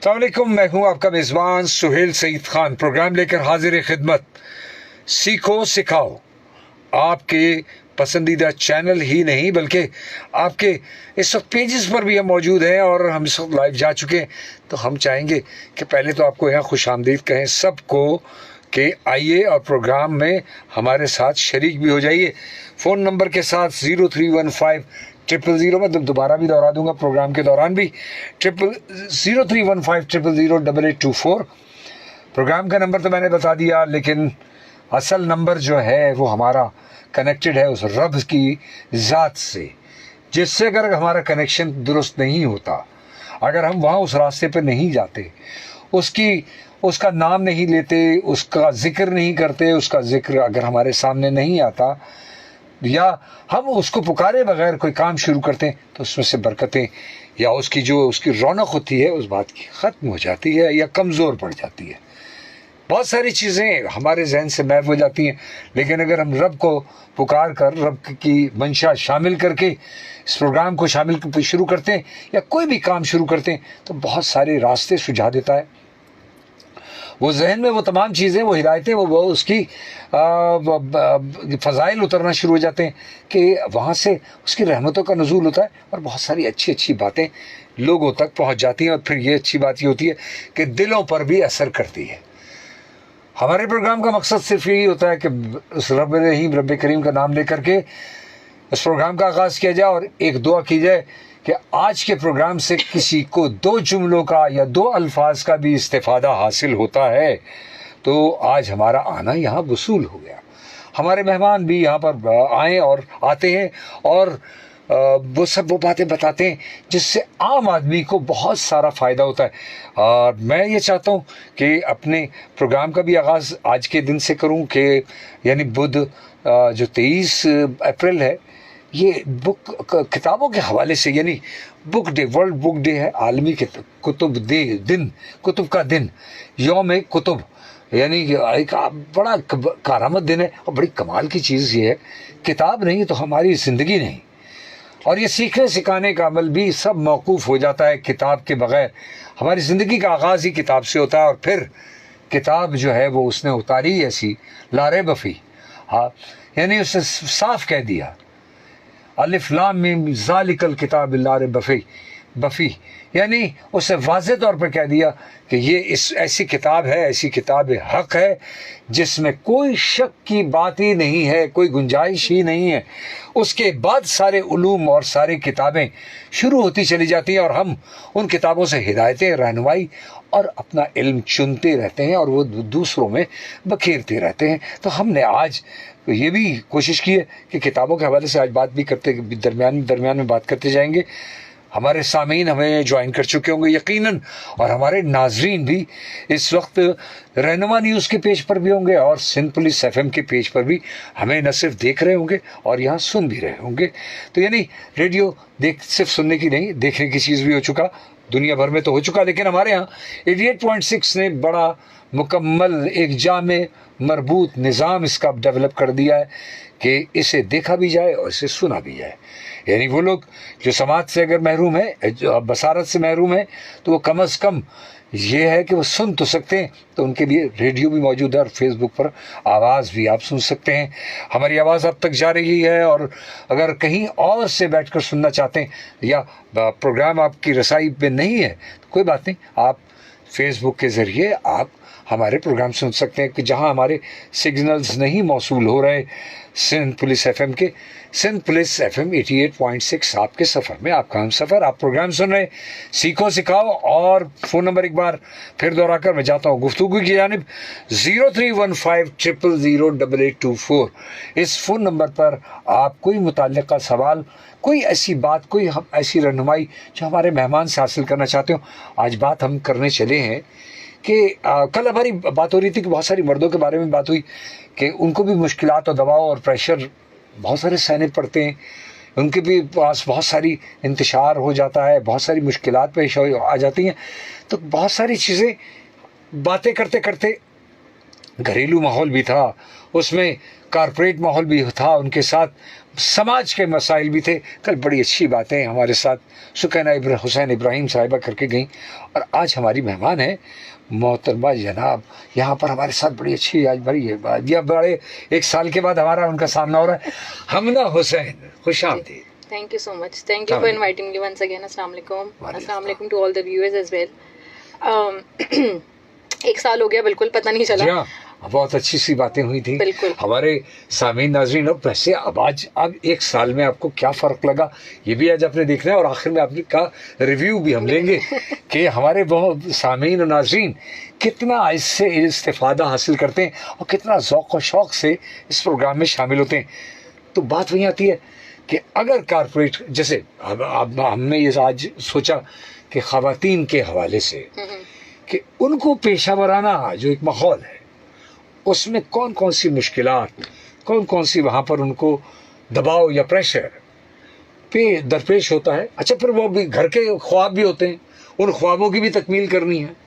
अस्सलाम वालेकुम, मैं हूं आपका मेज़बान सुहेल सईद खान। प्रोग्राम लेकर हाजिर खिदमत। सीखो सिखाओ आपके पसंदीदा चैनल ही नहीं बल्कि आपके इस वक्त पेजेस पर भी हम मौजूद हैं और हम इस वक्त लाइव जा चुके हैं। तो हम चाहेंगे कि पहले तो आपको यहाँ खुश आमदीद कहें सबको कि आइए और प्रोग्राम में हमारे साथ शरीक भी हो जाइए। फ़ोन नंबर के साथ 0315 मैं दोबारा भी दोहरा दूंगा प्रोग्राम के दौरान भी 0315 प्रोग्राम का नंबर तो मैंने बता दिया, लेकिन असल नंबर जो है वो हमारा कनेक्टेड है उस रब की ज़ात से, जिससे अगर हमारा कनेक्शन दुरुस्त नहीं होता, अगर हम वहाँ उस रास्ते पर नहीं जाते, उसका नाम नहीं लेते, उसका जिक्र नहीं करते, उसका जिक्र अगर हमारे सामने नहीं आता या हम उसको पुकारे बगैर कोई काम शुरू करते हैं तो उसमें से बरकतें या उसकी रौनक होती है उस बात की ख़त्म हो जाती है या कमज़ोर पड़ जाती है। बहुत सारी चीज़ें हमारे जहन से महव हो जाती हैं। लेकिन अगर हम रब को पुकार कर रब की मंशा शामिल करके इस प्रोग्राम को शुरू करते हैं या कोई भी काम शुरू करते हैं तो बहुत सारे रास्ते सुझा देता है। वो जहन में वो तमाम चीज़ें, वो हिदायतें, वो उसकी फ़ज़ाइल उतरना शुरू हो जाते हैं कि वहाँ से उसकी रहमतों का नुज़ूल होता है और बहुत सारी अच्छी अच्छी बातें लोगों तक पहुँच जाती हैं। और फिर ये अच्छी बात ये होती है कि दिलों पर भी असर करती है। हमारे प्रोग्राम का मकसद सिर्फ यही होता है कि उस रब रहीम रब करीम का नाम लेकर के इस प्रोग्राम का आगाज़ किया जाए और एक दुआ की जाए कि आज के प्रोग्राम से किसी को दो जुमलों का या दो अल्फाज का भी इस्तेफादा हासिल होता है तो आज हमारा आना यहाँ वसूल हो गया। हमारे मेहमान भी यहाँ पर आए और आते हैं और वो बातें बताते हैं जिससे आम आदमी को बहुत सारा फ़ायदा होता है। और मैं ये चाहता हूँ कि अपने प्रोग्राम का भी आगाज़ आज के दिन से करूँ कि यानी बुध जो 23 अप्रैल है, ये किताबों के हवाले से, यानी book day, world book day है, आलमी कुतुब का दिन, यौम कुतुब, यानी एक बड़ा कारामद दिन है। और बड़ी कमाल की चीज़ ये है, किताब नहीं तो हमारी ज़िंदगी नहीं, और ये सीखने सिखाने का अमल भी सब मौकूफ़ हो जाता है किताब के बग़ैर। हमारी ज़िंदगी का आगाज़ ही किताब से होता है और फिर किताब जो है वो उसने उतारी ऐसी लारे बफ़ी, हाँ, यानी उसने साफ कह दिया अलिफ लाम मीम ज़ालिकल किताब ला रैब बफ़ी, यानी उसने वाज़े तौर पर कह दिया कि ये ऐसी किताब है, ऐसी किताब हक़ है जिसमें कोई शक की बात ही नहीं है, कोई गुंजाइश ही नहीं है। उसके बाद सारे उलूम और सारी किताबें शुरू होती चली जाती हैं और हम उन किताबों से हिदायतें, रहनुमाई और अपना इल्म चुनते रहते हैं और वो दूसरों में बखेरते रहते हैं। तो हमने आज ये भी कोशिश की है कि किताबों के हवाले से आज बात भी करते, दरमियान में बात करते जाएंगे। हमारे सामीन हमें ज्वाइन कर चुके होंगे यकीनन, और हमारे नाजरीन भी इस वक्त रहनुमा न्यूज़ के पेज पर भी होंगे और सिंध पुलिस FM के पेज पर भी हमें न सिर्फ देख रहे होंगे और यहाँ सुन भी रहे होंगे। तो यानी रेडियो सिर्फ सुनने की नहीं, देखने की चीज़ भी हो चुका, दुनिया भर में तो हो चुका, लेकिन हमारे यहाँ 88.6 ने बड़ा मुकम्मल एक जामे मरबूत निज़ाम इसका डेवलप कर दिया है कि इसे देखा भी जाए और इसे सुना भी जाए। यानी वो लोग जो समाज से अगर महरूम है, जो बसारत से महरूम है, तो वो कम अज़ कम ये है कि वो सुन तो सकते हैं, तो उनके लिए रेडियो भी मौजूद है और फेसबुक पर आवाज़ भी आप सुन सकते हैं। हमारी आवाज़ अब तक जा रही है और अगर कहीं और से बैठकर सुनना चाहते हैं या प्रोग्राम आपकी रसाई पे नहीं है तो कोई बात नहीं, आप फेसबुक के ज़रिए आप हमारे प्रोग्राम सुन सकते हैं कि जहां हमारे सिग्नल्स नहीं मौसूल हो रहे सिंध पुलिस FM के, सिंध पुलिस FM 88.6 आपके सफ़र में आपका हम सफ़र, आप प्रोग्राम सुन रहे सीखो सिखाओ। और फ़ोन नंबर एक बार फिर दोहरा कर मैं जाता हूँ गुफ्तगू की जानिब 0315 इस फ़ोन नंबर पर आप कोई मुताल्लिक़ा सवाल, कोई ऐसी बात, कोई ऐसी रहनुमाई जो हमारे मेहमान से हासिल करना चाहते हो। आज बात हम करने चले हैं कि कल हमारी बात हो रही थी कि बहुत सारी मर्दों के बारे में बात हुई कि उनको भी मुश्किलात और दबाव और प्रेशर बहुत सारे सहने पड़ते हैं, उनके भी पास बहुत सारी इंतशार हो जाता है, बहुत सारी मुश्किलात पेश आ जाती हैं। तो बहुत सारी चीज़ें बातें करते करते घरेलू माहौल भी था, उसमें कारपोरेट माहौल भी था, उनके साथ समाज के मसाइल भी थे। कल बड़ी अच्छी बातें हमारे साथ सुकैना हुसैन इब्राहिम साहिबा करके गई, और आज हमारी मेहमान है मोहतरमा जनाब यहाँ पर हमारे साथ। बड़ी अच्छी आज बड़ी है बात, यह बड़े 1 साल के बाद हमारा उनका सामना हो रहा है। हमना हुसैन, खुश आमदीद। Thank you so much. Thank you for inviting me once again. Assalamu alaikum. Assalamu alaikum to all the viewers as well. 1 साल हो गया, बिल्कुल पता नहीं चला। हाँ, बहुत अच्छी सी बातें हुई थी बिल्कुल। हमारे सामीन नाजरीन। अब वैसे अब 1 साल में आपको क्या फ़र्क लगा, ये भी आज आपने देखना है, और आखिर में आपने का रिव्यू भी हम लेंगे कि हमारे बहुत सामीन और नाजरीन कितना इससे इस्तेफादा हासिल करते हैं और कितना ज़ौक़ और शौक़ से इस प्रोग्राम में शामिल होते हैं। तो बात वहीं आती है कि अगर कारपोरेट, जैसे अब हमने ये आज सोचा कि ख़वातीन के हवाले से कि उनको पेशा वराना जो एक माहौल है उसमें कौन कौन सी मुश्किलात, कौन कौन सी वहाँ पर उनको दबाव या प्रेशर पे दरपेश होता है। अच्छा, फिर वो भी घर के ख्वाब भी होते हैं, उन ख्वाबों की भी तकमील करनी है,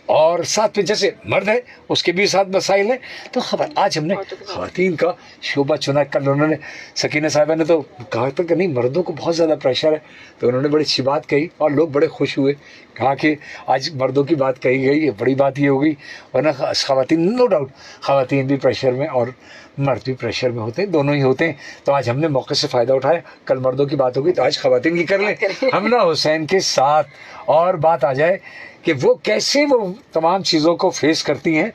और साथ में जैसे मर्द है उसके भी साथ मसाइल है। तो खबर आज हमने ख़वातीन का शोबा चुना। कल उन्होंने सकीना साहिबा ने तो कहा था कि नहीं, मर्दों को बहुत ज़्यादा प्रेशर है, तो उन्होंने बड़ी अच्छी बात कही और लोग बड़े खुश हुए, कहा कि आज मर्दों की बात कही गई, बड़ी बात ये हो गई। वरना ख़वातीन, नो डाउट ख़वातीन भी प्रेशर में और मर्द भी प्रेशर में होते हैं, दोनों ही होते हैं। तो आज हमने मौके से फ़ायदा उठाया, कल मर्दों की बात होगी तो आज ख़वातीन की कर लें हमना हुसैन के साथ, और बात आ जाए कि वो कैसे वो तमाम चीज़ों को फेस करती हैं,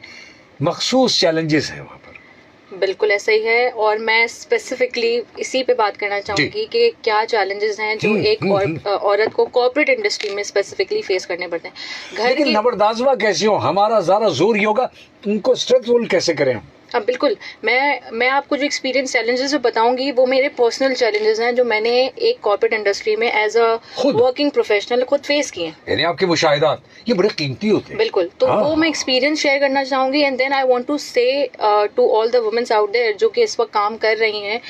मखसूस चैलेंजेस हैं वहाँ पर। बिल्कुल ऐसा ही है, और मैं स्पेसिफिकली इसी पे बात करना चाहूँगी कि क्या चैलेंजेस हैं जो एक औरत को कॉर्पोरेट इंडस्ट्री में स्पेसिफिकली फेस करने पड़ते हैं। घर लेकिन नबरदाजवा कैसी हो, हमारा ज़रा जोर ही होगा, उनको स्ट्रेंथफुल कैसे करें हम। अब बिल्कुल मैं आपको जो एक्सपीरियंस चैलेंजेस बताऊंगी वो मेरे पर्सनल चैलेंजेस हैं जो मैंने एक कॉर्पोरेट इंडस्ट्री में एज अ वर्किंग प्रोफेशनल खुद फेस किए हैं। यानी आपके मुशाहिदात ये बड़े कीमती होते हैं। बिल्कुल, तो वो मैं एक्सपीरियंस शेयर करना चाहूंगी, and then I want to say to all the womens out there जो कि इस वक्त काम कर रही हैं।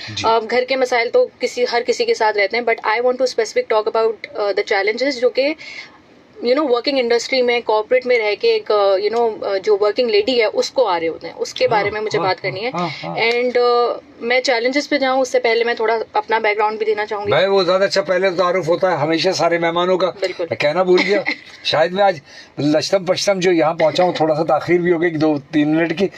घर के मसाइल तो हर किसी के साथ रहते हैं, but I want to specific talk about the challenges जो कि वर्किंग इंडस्ट्री में कॉर्पोरेट में रह के एक जो वर्किंग लेडी है उसको आ रहे होते हैं, उसके बारे में मुझे बात करनी है। एंड मैं चैलेंजेस पे जाऊँ उससे पहले मैं थोड़ा अपना बैकग्राउंड भी देना चाहूंगी। मैं वो ज्यादा अच्छा पहले तारुफ होता है हमेशा सारे मेहमानों का, मैं कहना भूल गया। शायद मैं आज लश्तम पश्तम जो यहाँ पहुंचा हूँ, थोड़ा सा ताखीर भी हो गई 2-3 मिनट की,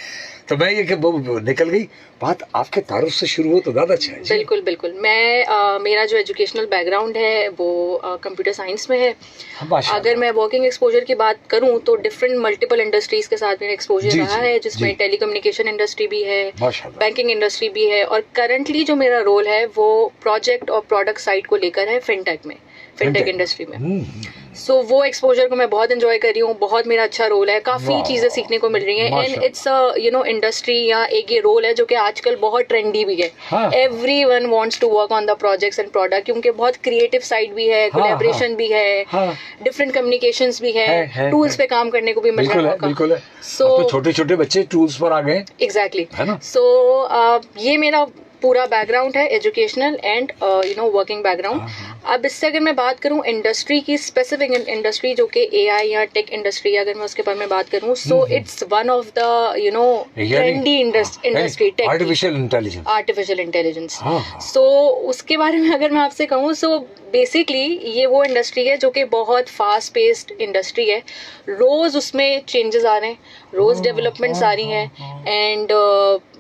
तो मैं ये कि निकल गई बात, आपके तारुफ से शुरू हो तो ज़्यादा अच्छा है। बिल्कुल बिल्कुल, मैं मेरा जो एजुकेशनल बैकग्राउंड है वो कंप्यूटर साइंस में है। अगर मैं वर्किंग एक्सपोजर की बात करूं तो डिफरेंट मल्टीपल इंडस्ट्रीज के साथ मेरा एक्सपोजर रहा है, जिसमें टेलीकम्युनिकेशन इंडस्ट्री भी है, बैंकिंग इंडस्ट्री भी है, और करंटली जो मेरा रोल है वो प्रोजेक्ट और प्रोडक्ट साइड को लेकर है फिनटेक इंडस्ट्री में। सो वो एक्सपोजर को मैं बहुत एंजॉय कर रही हूँ, बहुत मेरा अच्छा रोल है, काफ़ी चीज़ें सीखने को मिल रही हैं, एंड इट्स इंडस्ट्री या एक ये रोल है जो कि आजकल बहुत ट्रेंडी भी है। Everyone wants to work on the projects and product, क्योंकि बहुत क्रिएटिव साइड भी है, कोलैबोरेशन भी है, डिफरेंट कम्युनिकेशंस भी है, टूल्स पे काम करने को भी मिल रहा है। सो छोटे छोटे बच्चे टूल्स पर आ गए। एग्जैक्टली। सो ये मेरा पूरा बैकग्राउंड है, एजुकेशनल एंड वर्किंग बैकग्राउंड। अब इससे अगर मैं बात करूं इंडस्ट्री की, स्पेसिफिक इंडस्ट्री जो कि एआई या टेक इंडस्ट्री, अगर मैं उसके बारे में बात करूं, so it's one of the trendy industry, tech, artificial intelligence. So उसके बारे में अगर मैं आपसे कहूं, सो बेसिकली ये वो इंडस्ट्री है जो कि बहुत फास्ट पेस्ड इंडस्ट्री है, रोज उसमें चेंजेस आ रहे हैं, रोज डेवलपमेंट्स आ रही हैं, एंड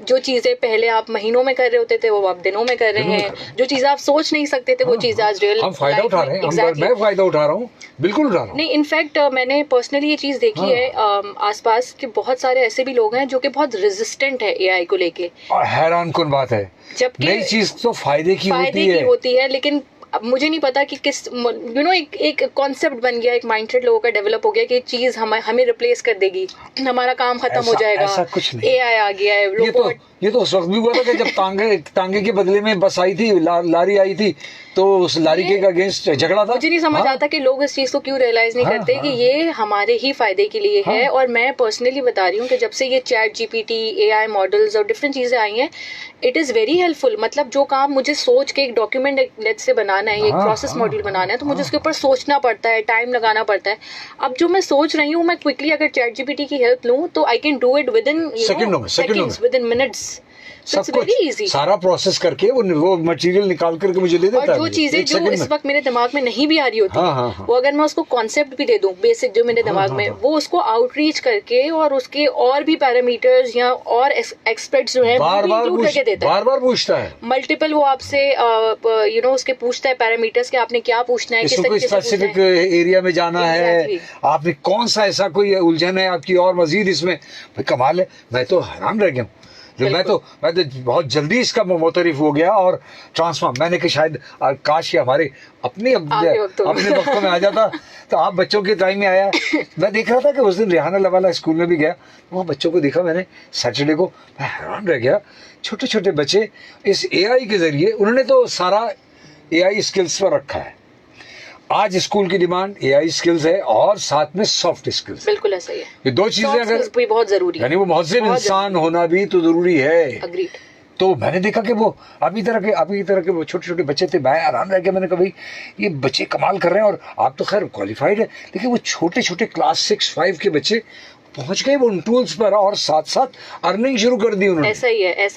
जो चीज़ें पहले आप महीनों में कर रहे होते थे वो आप दिनों में कर रहे हैं, जो चीज़ें आप सोच नहीं सकते थे वो चीज़ें आज रियल हम फायदा उठा रहे हैं। मैं फायदा उठा रहा हूँ, बिल्कुल उठा रहा हूँ। नहीं, इनफैक्ट मैंने पर्सनली ये चीज़ देखी है आसपास कि बहुत सारे ऐसे भी लोग हैं जो कि बहुत रेजिस्टेंट है एआई को लेके, और हैरान कौन बात है, जबकि नई चीज़ तो फायदे की होती है, लेकिन अब मुझे नहीं पता कि किस एक कॉन्सेप्ट बन गया, एक माइंडसेट लोगों का डेवलप हो गया कि चीज हमें रिप्लेस कर देगी, हमारा काम खत्म हो जाएगा, ऐसा कुछ नहीं। एआई आ गया है। ये तो उस वक्त भी हुआ था कि जब तांगे के बदले में बस आई थी, लारी आई थी, तो उस लारी के अगेंस्ट झगड़ा था। मुझे नहीं समझ आता कि लोग इस चीज को क्यों रियलाइज नहीं करते कि ये हमारे ही फायदे के लिए है। और मैं पर्सनली बता रही हूँ कि जब से ये चैट जीपीटी, एआई मॉडल्स और डिफरेंट चीजें आई हैं, इट इज वेरी हेल्पफुल। मतलब जो काम मुझे सोच के एक डॉक्यूमेंट लेट्स से बनाना है, एक प्रोसेस मॉड्यूल बनाना है, तो मुझे उसके ऊपर सोचना पड़ता है, टाइम लगाना पड़ता है। अब जो मैं सोच रही हूँ, मैं क्विकली अगर चैट जीपीटी की हेल्प लूँ तो I can do it with in seconds, with in minutes. सब कुछ सारा प्रोसेस करके वो मटेरियल निकाल करके मुझे दे देता है। और जो चीजें जो इस वक्त मेरे दिमाग में नहीं भी आ रही होती, हाँ। वो अगर मैं उसको कॉन्सेप्ट भी दे दूं बेसिक जो मेरे दिमाग में, वो उसको आउटरीच करके और उसके और भी पैरामीटर्स या और एक्सपर्ट्स जो है बार बार पूछता है, मल्टीपल वो आपसे उसके पूछता है पैरामीटर्स के आपने क्या पूछना है, किस स्पेसिफिक एरिया में जाना है, आपने कौन सा ऐसा कोई उलझन है आपकी और मजीद इसमें। भाई कमाल है, मैं तो हैरान रह गया हूँ। मैं तो बहुत जल्दी इसका मुतरिफ हो गया और ट्रांसफॉर्म। मैंने कि शायद काश ये हमारे अपने वक्तों में आ जाता। तो आप बच्चों के टाइम में आया। मैं देख रहा था कि उस दिन रेहाना लवाला स्कूल में भी गया, वहाँ बच्चों को देखा मैंने सैटरडे को, मैं हैरान रह गया। छोटे छोटे बच्चे इस AI के जरिए, उन्होंने तो सारा AI स्किल्स पर रखा है। आज स्कूल की डिमांड AI स्किल्स है और साथ में सॉफ्ट स्किल्स। बिल्कुल ऐसा ही है, ये दो चीजें अगर भी बहुत जरूरी है, यानी वो मुहज्जिन इंसान होना भी तो जरूरी है। अग्रीड। तो मैंने देखा कि वो आपकी तरह के वो छोटे छोटे बच्चे थे। मैं हैरान रह गया, मैंने कहा भाई ये बच्चे कमाल कर रहे हैं। और आप तो खैर क्वालिफाइड है, लेकिन वो छोटे छोटे क्लास 6-5 के बच्चे पहुंच गए वो उन टूल्स पर और साथ साथ अर्निंग शुरू कर दी उन्होंने। ऐसा ही है।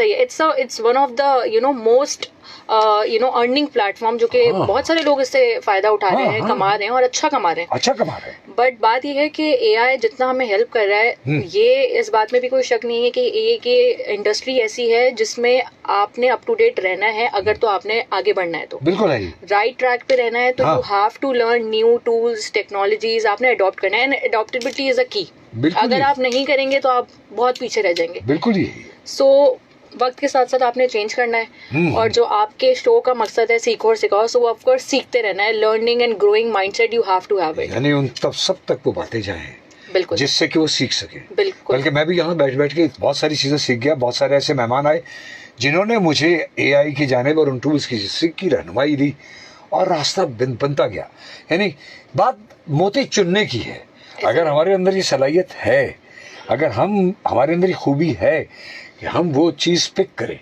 It's one of the most earning platform जो कि बहुत सारे लोग इससे फायदा उठा रहे हैं, कमा रहे हैं और अच्छा कमा रहे हैं। बट बात यह है कि AI जितना हमें हेल्प कर रहा है, ये इस बात में भी कोई शक नहीं है कि ये इंडस्ट्री ऐसी है जिसमें आपने अप टू डेट रहना है। अगर तो आपने आगे बढ़ना है तो बिल्कुल है, राइट ट्रैक पे रहना है तो you have to learn new tools, technologies आपने अडॉप्ट करना है। एंड अडॉप्टेबिलिटी इज अ की। अगर आप नहीं करेंगे तो आप बहुत पीछे रह जाएंगे। बिल्कुल ही। सो वक्त के साथ साथ आपने चेंज करना है। और जो आपके शो का मकसद है सीखो और सिखाओ, सो ऑफ कोर्स सीखते रहना है। Learning and growing mindset you have to have it. यानी उन तब सब तक वो बातें जाएं, बिल्कुल, जिससे कि वो सीख सके। बिल्कुल। बल्कि मैं भी यहाँ बैठ के बहुत सारी चीजें सीख गया। बहुत सारे ऐसे मेहमान आए जिन्होंने मुझे AI की जानिब और उन टूल्स की रहनुमाई दी और रास्ता बनता गया। यानी बात मोती चुनने की है। अगर हमारे अंदर ये सलाहियत है, अगर हमारे अंदर ये खूबी है कि हम वो चीज़ पिक करें,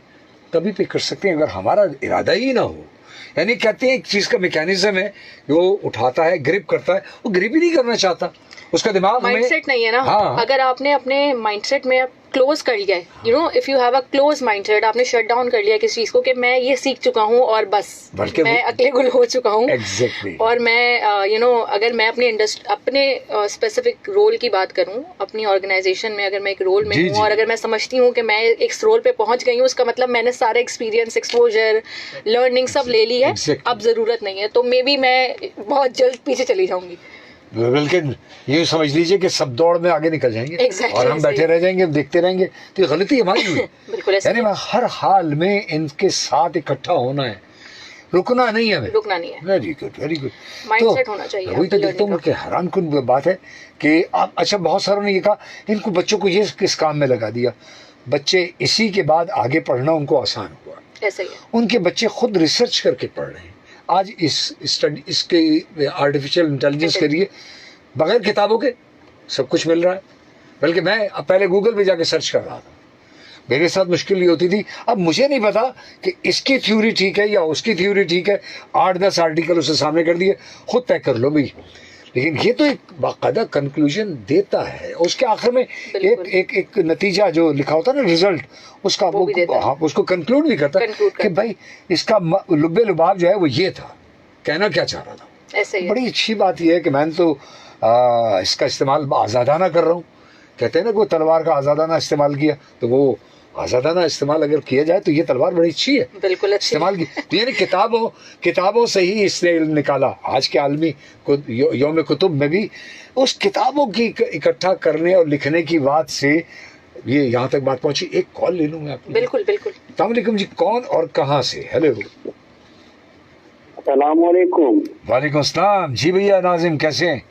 तभी पिक कर सकते हैं। अगर हमारा इरादा ही ना हो, यानी कहते हैं एक चीज़ का मैकेनिज्म है, वो उठाता है, ग्रिप करता है, वो ग्रिप ही नहीं करना चाहता, उसका दिमाग माइंडसेट नहीं है ना। हाँ। अगर आपने अपने माइंडसेट में क्लोज कर लिया है, if you have a close mindset, आपने शट डाउन कर लिया किसी चीज को कि मैं ये सीख चुका हूँ और बस मैं अकेले गुल हो चुका हूँ। Exactly. और मैं अगर मैं अपने स्पेसिफिक रोल की बात करूँ, अपनी ऑर्गेनाइजेशन में अगर मैं एक रोल में हूँ और अगर मैं समझती हूँ कि मैं एक रोल पे पहुंच गई हूँ, उसका मतलब मैंने सारे एक्सपीरियंस, एक्सपोजर, लर्निंग सब ले ली है। अब जरूरत नहीं है, तो मे बी मैं बहुत जल्द पीछे चली जाऊंगी। बल्कि ये समझ लीजिए कि सब दौड़ में आगे निकल जाएंगे। और हम बैठे रह जाएंगे, देखते रहेंगे, तो ये गलती हमारी हुई। यानी मैं हर हाल में इनके साथ इकट्ठा होना है, रुकना नहीं है। रुकना नहीं है। Very good. माइंडसेट होना चाहिए। वही तो देखता हूँ कि हैरान कुन बात है कि आप, अच्छा बहुत सारों ने ये कहा इनको बच्चों को ये किस काम में लगा दिया। बच्चे इसी के बाद आगे पढ़ना उनको आसान हुआ। ऐसा ही है। उनके बच्चे खुद रिसर्च करके पढ़ रहे हैं। आज इसके आर्टिफिशियल इंटेलिजेंस के लिए बगैर किताबों के सब कुछ मिल रहा है। बल्कि मैं पहले गूगल पे जाके सर्च कर रहा था, मेरे साथ मुश्किल ये होती थी। अब मुझे नहीं पता कि इसकी थ्योरी ठीक है या उसकी थ्योरी ठीक है, 8-10 आर्टिकल उसे सामने कर दिए, खुद तय कर लो भाई। लेकिन ये तो एक बाकायदा कंक्लूजन देता है, उसके आखिर में एक नतीजा जो लिखा होता है ना, रिजल्ट, उसका वो उसको कंक्लूड भी करता है कि भाई इसका लुब्बे लुबाब जो है वो ये था, कहना क्या चाह रहा था। ऐसे ही बड़ी अच्छी बात यह है कि मैंने तो इसका इस्तेमाल आज़ादाना कर रहा हूँ। कहते हैं ना वो तलवार का आज़ादाना इस्तेमाल किया, तो वो आज़ादाना इस्तेमाल अगर किया जाए तो ये तलवार बड़ी अच्छी है, बिल्कुल इस्तेमाल की। तो यानी किताबों से ही इसने निकाला। आज के आलमी यौम कुतुब में भी उस किताबों की इकट्ठा करने और लिखने की बात से ये यहाँ तक बात पहुंची। एक कॉल ले लूँ मैं आपको? बिल्कुल। अस्सलाम वालेकुम जी, कौन और कहाँ से? हेलो। अस्सलाम वालेकुम। वालेकुम सलाम जी। भैया नाजिम कैसे हैं?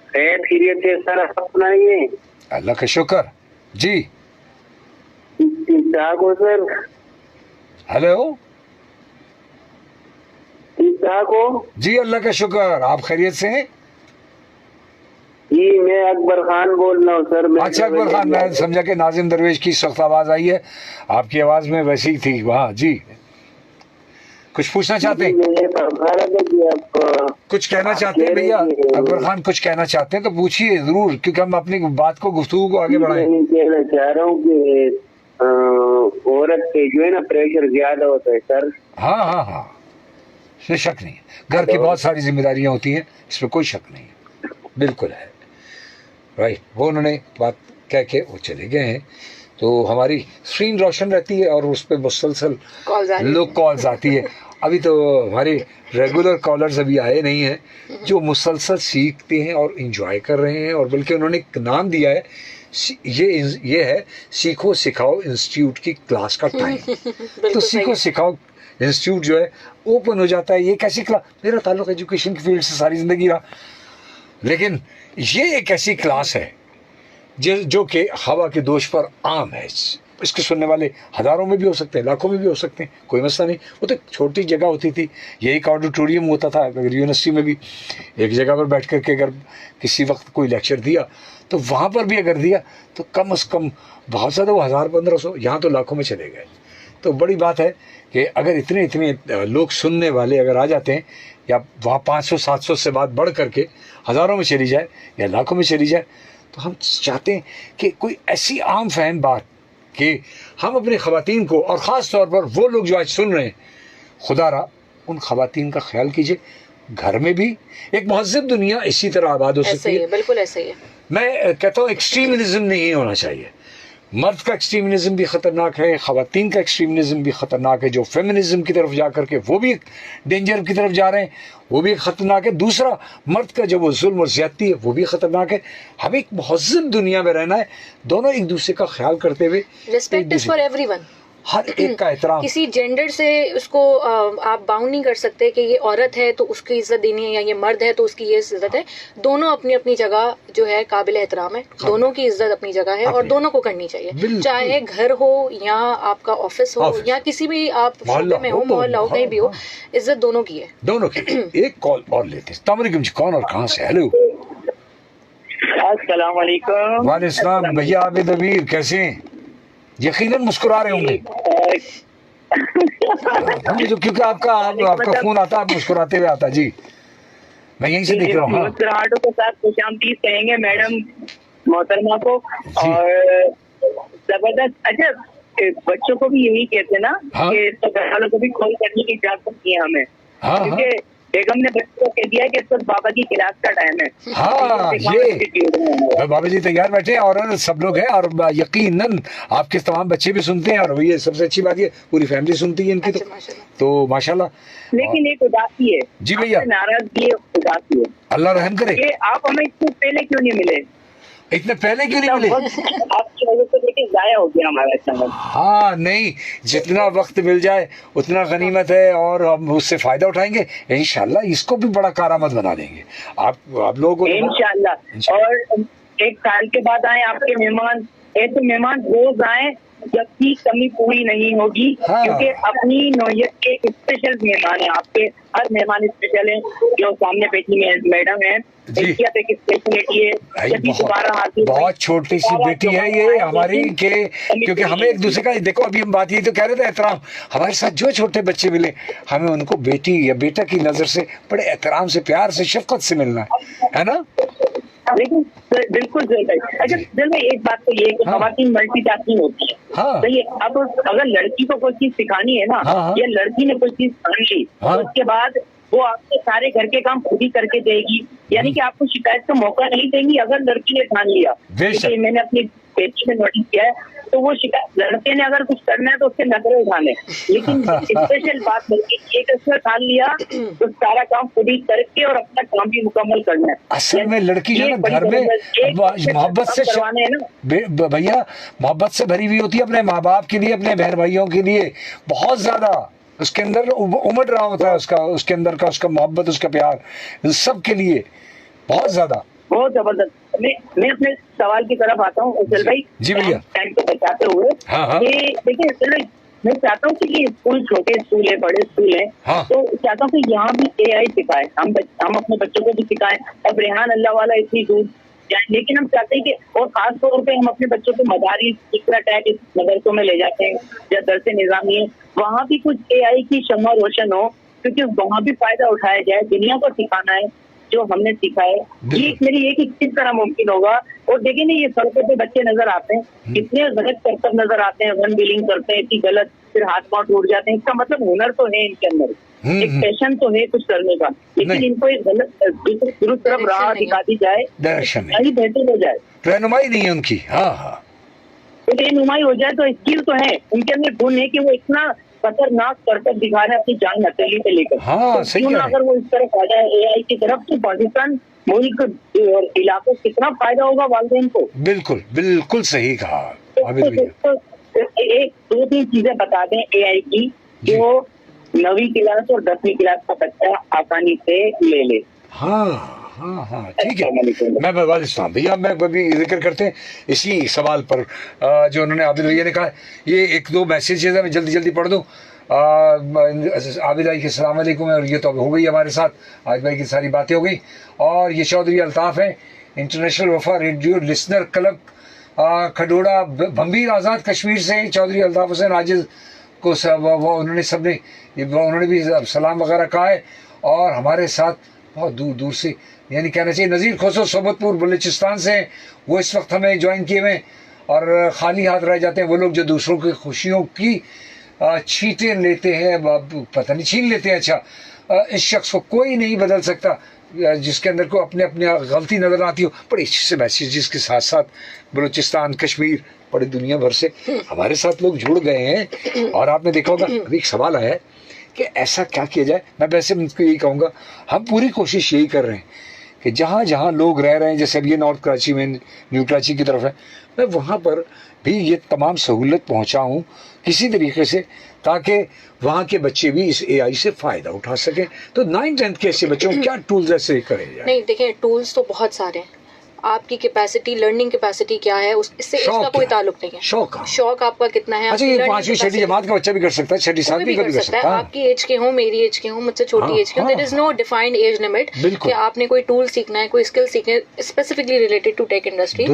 खैरियत है सर, आप सुनाइए। अल्लाह का शुक्र जी। ठीक ठाक हो सर? हेलो। ठीक ठाक हो जी, अल्लाह का शुक्र। आप खैरियत से हैं? जी, मैं अकबर खान बोल रहा हूँ सर। अच्छा अकबर खान, मैं समझा कि नाजिम दरवेश की सख्त आवाज आई है, आपकी आवाज में वैसी ही थी वहाँ जी। कुछ पूछना चाहते हैं? कुछ कहना चाहते हैं भैया? अकबर खान कुछ कहना चाहते हैं तो पूछिए जरूर, क्योंकि हम अपनी बात को, गुफ्तगू को आगे बढ़ाएं। कहना चाह रहा हूँ कि औरत पे जो है ना प्रेशर ज्यादा होता है सर। हाँ हाँ हाँ, इसमें शक नहीं है, घर की बहुत सारी जिम्मेदारियां होती हैं, इसमें कोई शक नहीं है, बिल्कुल है। राइट, वो उन्होंने बात कह के वो चले गए हैं, तो हमारी स्क्रीन रोशन रहती है और उस पर मुसलसल लोग कॉल्स आती है। अभी तो हमारे रेगुलर कॉलर्स अभी आए नहीं हैं जो मुसलसल सीखते हैं और इंजॉय कर रहे हैं, और बल्कि उन्होंने एक नाम दिया है, ये है सीखो सिखाओ इंस्टीट्यूट की क्लास का टाइम। तो सीखो सिखाओ इंस्टीट्यूट जो है ओपन हो जाता है। ये कैसी क्लास, मेरा ताल्लुक एजुकेशन की फील्ड से सारी जिंदगी रहा, लेकिन ये एक ऐसी क्लास है जो कि हवा के दोष पर आम है। इसके सुनने वाले हजारों में भी हो सकते हैं, लाखों में भी हो सकते हैं, कोई मसला नहीं। वो तो छोटी जगह होती थी, यही एक ऑडिटोरियम होता था। अगर यूनिवर्सिटी में भी एक जगह पर बैठ करके अगर किसी वक्त कोई लेक्चर दिया तो वहाँ पर भी अगर दिया तो कम से कम बहुत ज़्यादा वो 1000-1500, यहाँ तो लाखों में चले गए। तो बड़ी बात है कि अगर इतने लोग सुनने वाले अगर आ जाते हैं, या वहाँ 500-700 से बात बढ़ करके हज़ारों में चली जाए या लाखों में चली जाए, तो हम चाहते हैं कि कोई ऐसी आम फहम बात कि हम अपनी ख़वातीन को, और ख़ास तौर पर वो लोग जो आज सुन रहे हैं, खुदारा उन ख़वातीन का ख्याल कीजिए। घर में भी एक महज़ब दुनिया इसी तरह आबाद हो सकती है। बिल्कुल ऐसा ही है। मैं कहता हूँ एक्सट्रीमिज्म नहीं होना चाहिए। मर्द का एक्सट्रीमिज्म भी ख़तरनाक है, ख़वातीन का एक्सट्रीमिज्म भी ख़तरनाक है। जो फेमिनिज्म की तरफ जा करके वो भी डेंजर की तरफ जा रहे हैं, वो भी ख़तरनाक है। दूसरा, मर्द का जो वो जुल्म और ज़्यादती है वो भी ख़तरनाक है। हमें एक महज़ब दुनिया में रहना है, दोनों एक दूसरे का ख्याल करते हुए। रिस्पेक्ट इज फॉर एवरीवन, हर एक का एहतराम। किसी जेंडर से उसको आप बाउंड नहीं कर सकते कि ये औरत है तो उसकी इज्जत देनी है, या ये मर्द है तो उसकी ये इज्जत है। दोनों अपनी अपनी जगह जो है काबिल एहतराम है, दोनों की इज्जत अपनी जगह है और दोनों को करनी चाहिए। चाहे घर हो या आपका ऑफिस हो या किसी भी आप शोबे में हो, मोहल्ला हो, कहीं भी हो, इज्जत दोनों की है, दोनों की। एक कॉल और लेते हैं। अस्सलाम वालेकुम जी, कौन और कहाँ से? हेलो, अस्सलाम वालेकुम। वालेकुम सलाम। भैया आबिद अमीर कैसे हैं? यकीनन मुस्कुरा रहे होंगे जो, क्योंकि आपका फोन आता है, मुस्कुराते हुए आता। जी, मैं यहीं से देख रहा हूँ। मुस्कुराहटों के साथ खुशामदीद कहेंगे मैडम मोहतरमा को, और जबरदस्त। अच्छा, बच्चों को भी यही कहते ना कि घर वालों को भी कॉल करने की इजाजत है हमें, क्योंकि बेगम ने बच्चों को कह दिया कि इस बाबा की क्लास का टाइम है। हाँ, ये बाबा जी तैयार बैठे हैं और सब लोग हैं, और यकीनन आपके तमाम बच्चे भी सुनते हैं, और ये सबसे अच्छी बात, ये पूरी फैमिली सुनती है इनकी। तो माशाल्लाह। लेकिन एक उदासी है जी भैया, नाराजगी उदासी है। अल्लाह रहम करे। आप हमें इससे पहले क्यों नहीं मिले? इतने पहले क्यों नहीं मिले? आपकी वजह से देखिए जाया हो गया हमारा समय। हाँ, नहीं, जितना वक्त मिल जाए उतना गनीमत है, और हम उससे फायदा उठाएंगे इंशाल्लाह। इसको भी बड़ा कारामत बना देंगे आप लोगों को इंशाल्लाह। और 1 साल के बाद आए आपके मेहमान, ऐसे मेहमान रोज आए जबकि कमी पूरी नहीं होगी। हाँ। क्योंकि अपनी नौयत के एक स्पेशल मेहमान है आपके, हर मेहमान स्पेशल है। जो सामने बैठी मैडम है, बहुत छोटी सी बेटी है ये हमारी, क्योंकि हमें एक दूसरे का, देखो अभी हम बात ये तो कह रहे थे, एहतराम। हमारे साथ जो छोटे बच्चे मिले, हमें उनको बेटी या बेटा की नजर से बड़े एहतराम से, प्यार से, शफकत से मिलना है ना। लेकिन बिल्कुल अच्छा, चलो एक बात तो ये कि ख़वातीन मल्टीटास्किंग होती है। हाँ। तो ये अब अगर लड़की को कोई चीज सिखानी है ना, या लड़की ने कोई चीज जान ली, तो उसके बाद वो आपके सारे घर के काम खुद ही करके देगी, यानी कि आपको शिकायत का मौका नहीं देंगी अगर लड़की ने ठान लिया। मैंने अपनी बेटी में नोटिस किया है, तो वो शिकायत, लड़के ने अगर कुछ करना है तो उसके नजरें उठाने, लेकिन स्पेशल बात लड़की एक उसने ठान लिया तो सारा काम खुद ही करके और अपना काम भी मुकम्मल करना है। असल में लड़की जो है घर में मोहब्बत से करवाने है ना भैया, मोहब्बत से भरी हुई होती है अपने माँ बाप के लिए, अपने बहन भाइयों के लिए, बहुत ज्यादा उसके अंदर उमड़ रहा होता है उसके अंदर का उसका मोहब्बत, उसका प्यार, इन सब के लिए बहुत ज्यादा, बहुत जबरदस्त। मैं अपने सवाल की तरफ आता हूँ उज्जवल भाई। जी भैया, टाइम को बचाते हुए। हाँ। देखिए चलो, मैं चाहता हूँ कि स्कूल, छोटे स्कूल है, बड़े स्कूल है, तो चाहता हूँ कि यहाँ भी AI सिखाए, हम अपने बच्चों को भी सिखाएं। अब रेहान अल्लाह वाला इतनी दूर जाए, लेकिन हम चाहते हैं कि, और खास तौर पे हम अपने बच्चों को मदारिस, इकरा टैग मदरसों में ले जाते हैं, या दरसे निजामी है, वहाँ भी कुछ AI की शम्मा रोशन हो, क्योंकि वहाँ भी फायदा उठाया जाए। दुनिया को सिखाना है, जो हमने सीखा है, ये मेरी ये कि किस तरह मुमकिन होगा। और देखिए ना, ये सड़कों पे बच्चे नजर आते हैं, कितने गलत करतब नजर आते हैं, वन व्हीलिंग करते हैं, इतनी गलत, फिर हाथ पांव टूट जाते हैं। इसका मतलब हुनर तो है इनके अंदर, एक पैशन तो है कुछ करने का, लेकिन इनको एक गलत दुरुस्त तरफ राह दिखा दी जाए, यही बेहतर हो जाए। रहनुमाई नहीं है उनकी। हाँ, रहनुमाई हो जाए तो स्किल तो है उनके अंदर, गुण है कि वो इतना खतरनाक करतब दिखा रहे हैं अपनी जान हथेली पे लेकर। हाँ, तो क्यों ना अगर वो इस तरफ आ जाए AI की तरफ, तो पाकिस्तान मुल्क और इलाकों कितना फायदा होगा वालिदैन को। बिल्कुल बिल्कुल सही कहा। तो एक 2-3 चीजें बता दें AI की, जो 9वीं क्लास और 10वीं क्लास का बच्चा आसानी से ले ले। हाँ, ठीक है। मैं वालिस्तान भैया, मैं अभी जिक्र करते हैं इसी सवाल पर जो उन्होंने आबिद भैया ने कहा। ये 1-2 मैसेजेस है, मैं जल्दी पढ़ दूँ। आबिद भाई के सलाम अलैकुम, और ये तो हो गई हमारे साथ, आबिद भाई की सारी बातें हो गई। और ये चौधरी अल्ताफ़ है, इंटरनेशनल वफा radio listener club खडोड़ा भंबीर Azad Kashmir से। चौधरी अल्ताफ़ हुसैन आजिज़ को उन्होंने भी सलाम वगैरह कहा है। और हमारे साथ बहुत दूर से, यानी कहना चाहिए नज़ीर खोसो सोबतपुर बलूचिस्तान से, वो इस वक्त हमें ज्वाइन किए हुए, और खाली हाथ रह जाते हैं वो लोग जो दूसरों की खुशियों की छींटे लेते हैं, पता नहीं छीन लेते हैं। अच्छा, इस शख्स को कोई नहीं बदल सकता जिसके अंदर को अपने गलती नजर आती हो। बड़े अच्छे से मैसेजेस के साथ साथ बलूचिस्तान, कश्मीर, बड़ी दुनिया भर से हमारे साथ लोग जुड़ गए हैं। और आपने देखा होगा अभी एक सवाल आया है कि ऐसा क्या किया जाए। मैं वैसे उनको यही कहूँगा, हम पूरी कोशिश यही कर रहे हैं कि जहाँ जहाँ लोग रह रहे हैं, जैसे अब ये नॉर्थ कराची में, न्यू कराची की तरफ है, मैं वहाँ पर भी ये तमाम सहूलत पहुँचाऊँ किसी तरीके से, ताकि वहाँ के बच्चे भी इस AI से फ़ायदा उठा सकें। तो 9th-10th के ऐसे बच्चों को क्या टूल्स ऐसे करें जाए? नहीं, देखिए टूल्स तो बहुत सारे हैं। आपकी कैपेसिटी, लर्निंग कैपेसिटी क्या है, इससे इसका कोई ताल्लुक नहीं है। शौक आपका कितना है। अच्छा, ये 5वीं 6वीं जमात का बच्चा भी कर सकता है, 6वीं 7वीं का भी कर सकता है। आपकी एज के हो, मेरी एज के हो, मुझसे छोटी एज के हो, there is no defined age limit कि आपने कोई टूल सीखना है, कोई स्किल सीखना है specifically related to tech industry.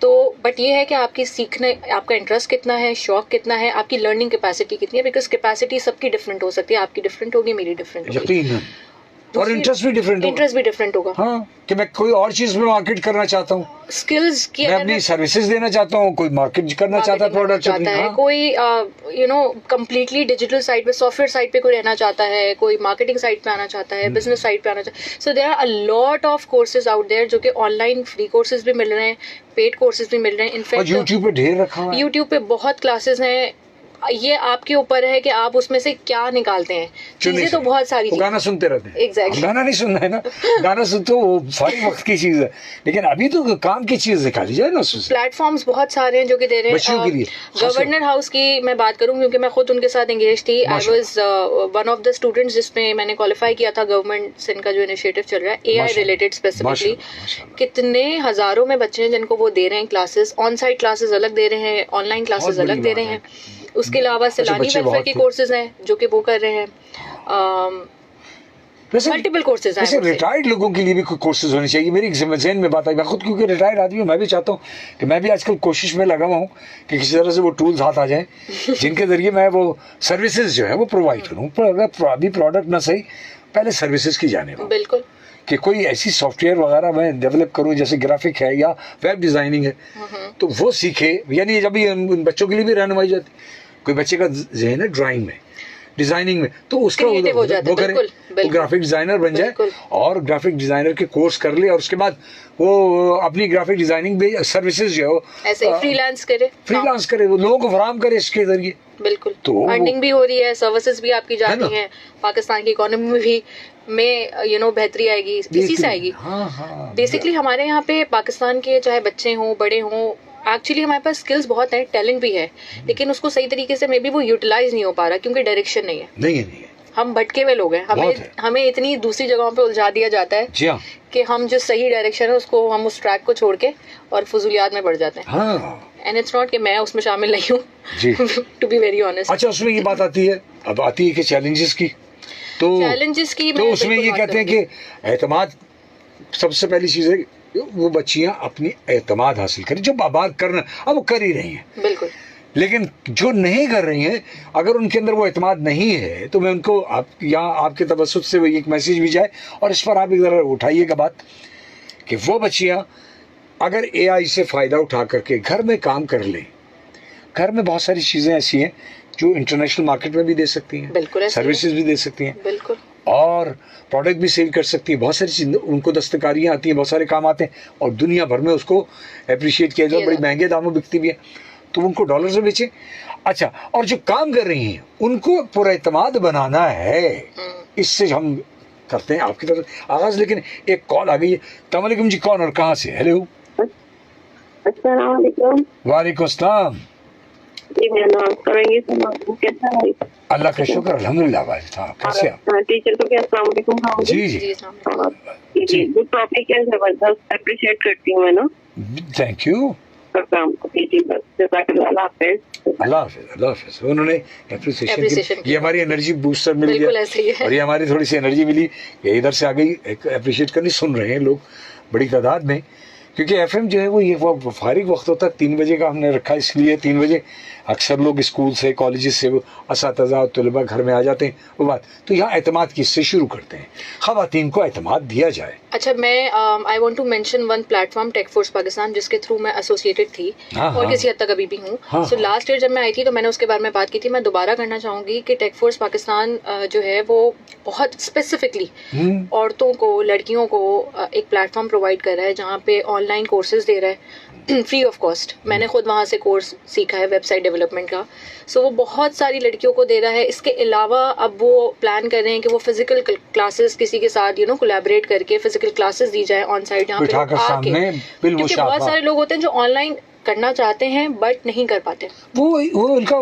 तो बट ये है कि आपकी सीखने, आपका इंटरेस्ट कितना है, शौक कितना है, आपकी लर्निंग कैपेसिटी कितनी है, बिकॉज कैपेसिटी सबकी डिफरेंट हो सकती है। आपकी डिफरेंट होगी, मेरी डिफरेंट होगी, और इंटरेस्ट भी डिफरेंट होगा। हाँ, कि मैं कोई और चीज में मार्केट करना चाहता हूँ, स्किल्स की, मैं अपनी सर्विसेज देना चाहता हूँ, कोई मार्केट करना चाहता है प्रोडक्ट अपनी, कोई कंप्लीटली डिजिटल साइड पे, सॉफ्टवेयर साइड पे कोई रहना चाहता है, कोई मार्केटिंग साइड पे आना चाहता है, बिजनेस साइड पे आना चाहता है। So there are a lot of courses out there, जो कि ऑनलाइन फ्री कोर्सेज भी मिल रहे हैं, पेड कोर्सेज भी मिल रहे हैं। इनफैक्ट यूट्यूब पे ढेर रखा है, यूट्यूब पे बहुत क्लासेस हैं। ये आपके ऊपर है कि आप उसमें से क्या निकालते हैं। चीजें तो बहुत सारी, गाना सुनते रहते हैं। Exactly. गाना नहीं सुनना है ना, गाना सुन तो फारिग वक्त की चीज है, लेकिन अभी तो काम की चीज निकाली जाए ना। प्लेटफॉर्म्स बहुत सारे हैं जो कि दे रहे हैं। गवर्नर हाउस की मैं बात करूं, क्योंकि मैं खुद उनके साथ एंगेज थी। I was one of the students जिसमें मैंने क्वालिफाई किया था। गवर्नमेंट से इनका जो इनिशिएटिव चल रहा है AI रिलेटेड स्पेसिफिकली, कितने हजारों में बच्चे हैं जिनको वो दे रहे हैं क्लासेस। ऑन साइट क्लासेस अलग दे रहे हैं, ऑनलाइन क्लासेस अलग दे रहे हैं। उसके अलावा सैलानी वेलफेयर के कोर्सेज हैं जो कि वो कर रहे हैं। मल्टीपल कोर्सेज हैं। रिटायर्ड लोगों के लिए भी कोई कोर्सेज होने चाहिए। मेरी जहन में बात आई, मैं खुद क्योंकि रिटायर्ड आदमी हूँ, मैं भी चाहता हूँ कि मैं भी आजकल कोशिश में लगा हुआ हूँ कि किसी तरह से वो टूल्स हाथ आ जाए जिनके जरिए मैं वो सर्विसेज जो है वो प्रोवाइड करूँ। पर अभी प्रोडक्ट ना सही, पहले सर्विसेज की जाने वाली, बिल्कुल, कि कोई ऐसी सॉफ्टवेयर वगैरह मैं डेवलप करूं, जैसे ग्राफिक है या वेब डिजाइनिंग है, तो वो सीखे। यानी जब उन बच्चों के लिए भी रहनुमाई जाती, कोई बच्चे का जहन है ड्राइंग में, डिजाइनिंग में, तो उसका वो करे, वो ग्राफिक डिजाइनर बन जाए और ग्राफिक डिजाइनर के कोर्स कर ले, और उसके बाद वो अपनी ग्राफिक डिजाइनिंग में सर्विसेज जो है ऐसे फ्रीलांस करे, वो लोगों को फराहम करे इसके जरिए। बिल्कुल, तो अर्निंग भी हो रही है, सर्विसेज भी आपकी जा रही हैं, पाकिस्तान की इकोनॉमी में भी बेहतरी आएगी, इसी से आएगी। बेसिकली हमारे यहाँ पे पाकिस्तान के चाहे बच्चे हों, बड़े हों, एक्चुअली हमारे पास स्किल्स बहुत हैं, टैलेंट भी है, लेकिन उसको सही तरीके से मे बी वो यूटिलाइज नहीं हो पा रहा, क्योंकि डायरेक्शन नहीं है। हम भटके हुए लोग हैं, हमें इतनी दूसरी जगहों पे उलझा दिया जाता है कि हम जो सही डायरेक्शन है उसको, हम उस ट्रैक को छोड़ के और फजूलियात में बढ़ जाते हैं। एंड इट्स नॉट कि मैं उसमें शामिल नहीं हूँ, टू बी वेरी ऑनेस्ट। अच्छा, उसमें ये बात आती है, अब आती है कि चैलेंजेस की, तो उसमें ये कहते हैं कि एतमाद सबसे पहली चीज है, वो बच्चियां अपनी एतमाद हासिल करें, जो बात करना अब वो कर ही रही हैं। बिल्कुल, लेकिन जो नहीं कर रही हैं, अगर उनके अंदर वो एतमाद नहीं है तो मैं उनको यहाँ आपके तबस्सुत से एक मैसेज भी जाए और इस पर आप एक ज़रा उठाइएगा बात कि वो बच्चियाँ अगर AI से फ़ायदा उठा करके घर में काम कर लें, घर में बहुत सारी चीज़ें ऐसी हैं जो इंटरनेशनल मार्केट में भी दे सकती हैं, बिल्कुल, सर्विसेज भी दे सकती हैं, बिल्कुल, और प्रोडक्ट भी सेल कर सकती है। बहुत सारी चीज़ें उनको दस्तकारियाँ आती हैं, बहुत सारे काम आते हैं और दुनिया भर में उसको अप्रिशिएट किया जाता है, बड़ी महंगे दामों में बिकती भी है, तो उनको डॉलर से बेचें। अच्छा, और जो काम कर रही हैं उनको पुरएतमाद बनाना है, इससे हम करते हैं आपकी तरफ आगाज़। लेकिन एक कॉल आ गई है। अस्सलाम वालेकुम जी, कौन और कहाँ से? हेलो। अस्सलाम वालेकुम। वालेकुम अस्सलाम। जी मैं नाम करेंगे तो कैसा है? अल्लाह का शुक्र, अल्हम्दुलिल्लाह भाई साहब, कैसे आप? टीचर को भी अस्सलाम वालेकुम। जी जी जी, गुड टॉपिक है, जबरदस्त अप्रिशिएट करती हूँ मैं ना। Thank you. प्रोग्राम को जी बस जज़ाकल्लाह हाफिज़। अल्लाह हाफिज़, अल्लाह हाफिज़। उन्होंने एप्रिसिएशन की, ये हमारी एनर्जी बूस्टर मिल गया और ये हमारी थोड़ी सी एनर्जी मिली, ये इधर से आ गई। अप्रिशिएट करनी, सुन रहे हैं लोग बड़ी तादाद में, क्योंकि FM जो है वो फारिग वक्त होता है 3 बजे का हमने रखा, इसलिए 3 बजे अक्सर लोग स्कूल से कॉलेजेस से असातिज़ा और तलबा घर में आ जाते हैं। वो बात तो यहाँ एतमाद किससे शुरू करते हैं, ख़वातीन को एतमाद दिया जाए। अच्छा, मैं I want to mention one platform, Tech Force Pakistan, जिसके थ्रू मैं एसोसिएटेड थी और किसी हद तक अभी भी हूँ। सो लास्ट ईयर जब मैं आई थी तो मैंने उसके बारे में बात की थी। मैं दोबारा करना चाहूँगी कि टेक फोर्स पाकिस्तान जो है वो बहुत स्पेसिफिकली औरतों को, लड़कियों को एक प्लेटफॉर्म प्रोवाइड कर रहा है जहाँ पे ऑनलाइन कोर्सेज दे रहा है फ्री ऑफ कॉस्ट। मैंने खुद वहाँ से कोर्स सीखा है वेबसाइट डेवलपमेंट का। सो वो बहुत सारी लड़कियों को दे रहा है। इसके अलावा अब वो प्लान कर रहे हैं कि वो फिजिकल क्लासेस किसी के साथ कोलैबोरेट करके फिजिकल क्लासेस दी जाए ऑन साइट, जहाँ पे आके, क्योंकि बहुत सारे लोग होते हैं जो ऑनलाइन करना चाहते हैं बट नहीं कर पाते। वो उनका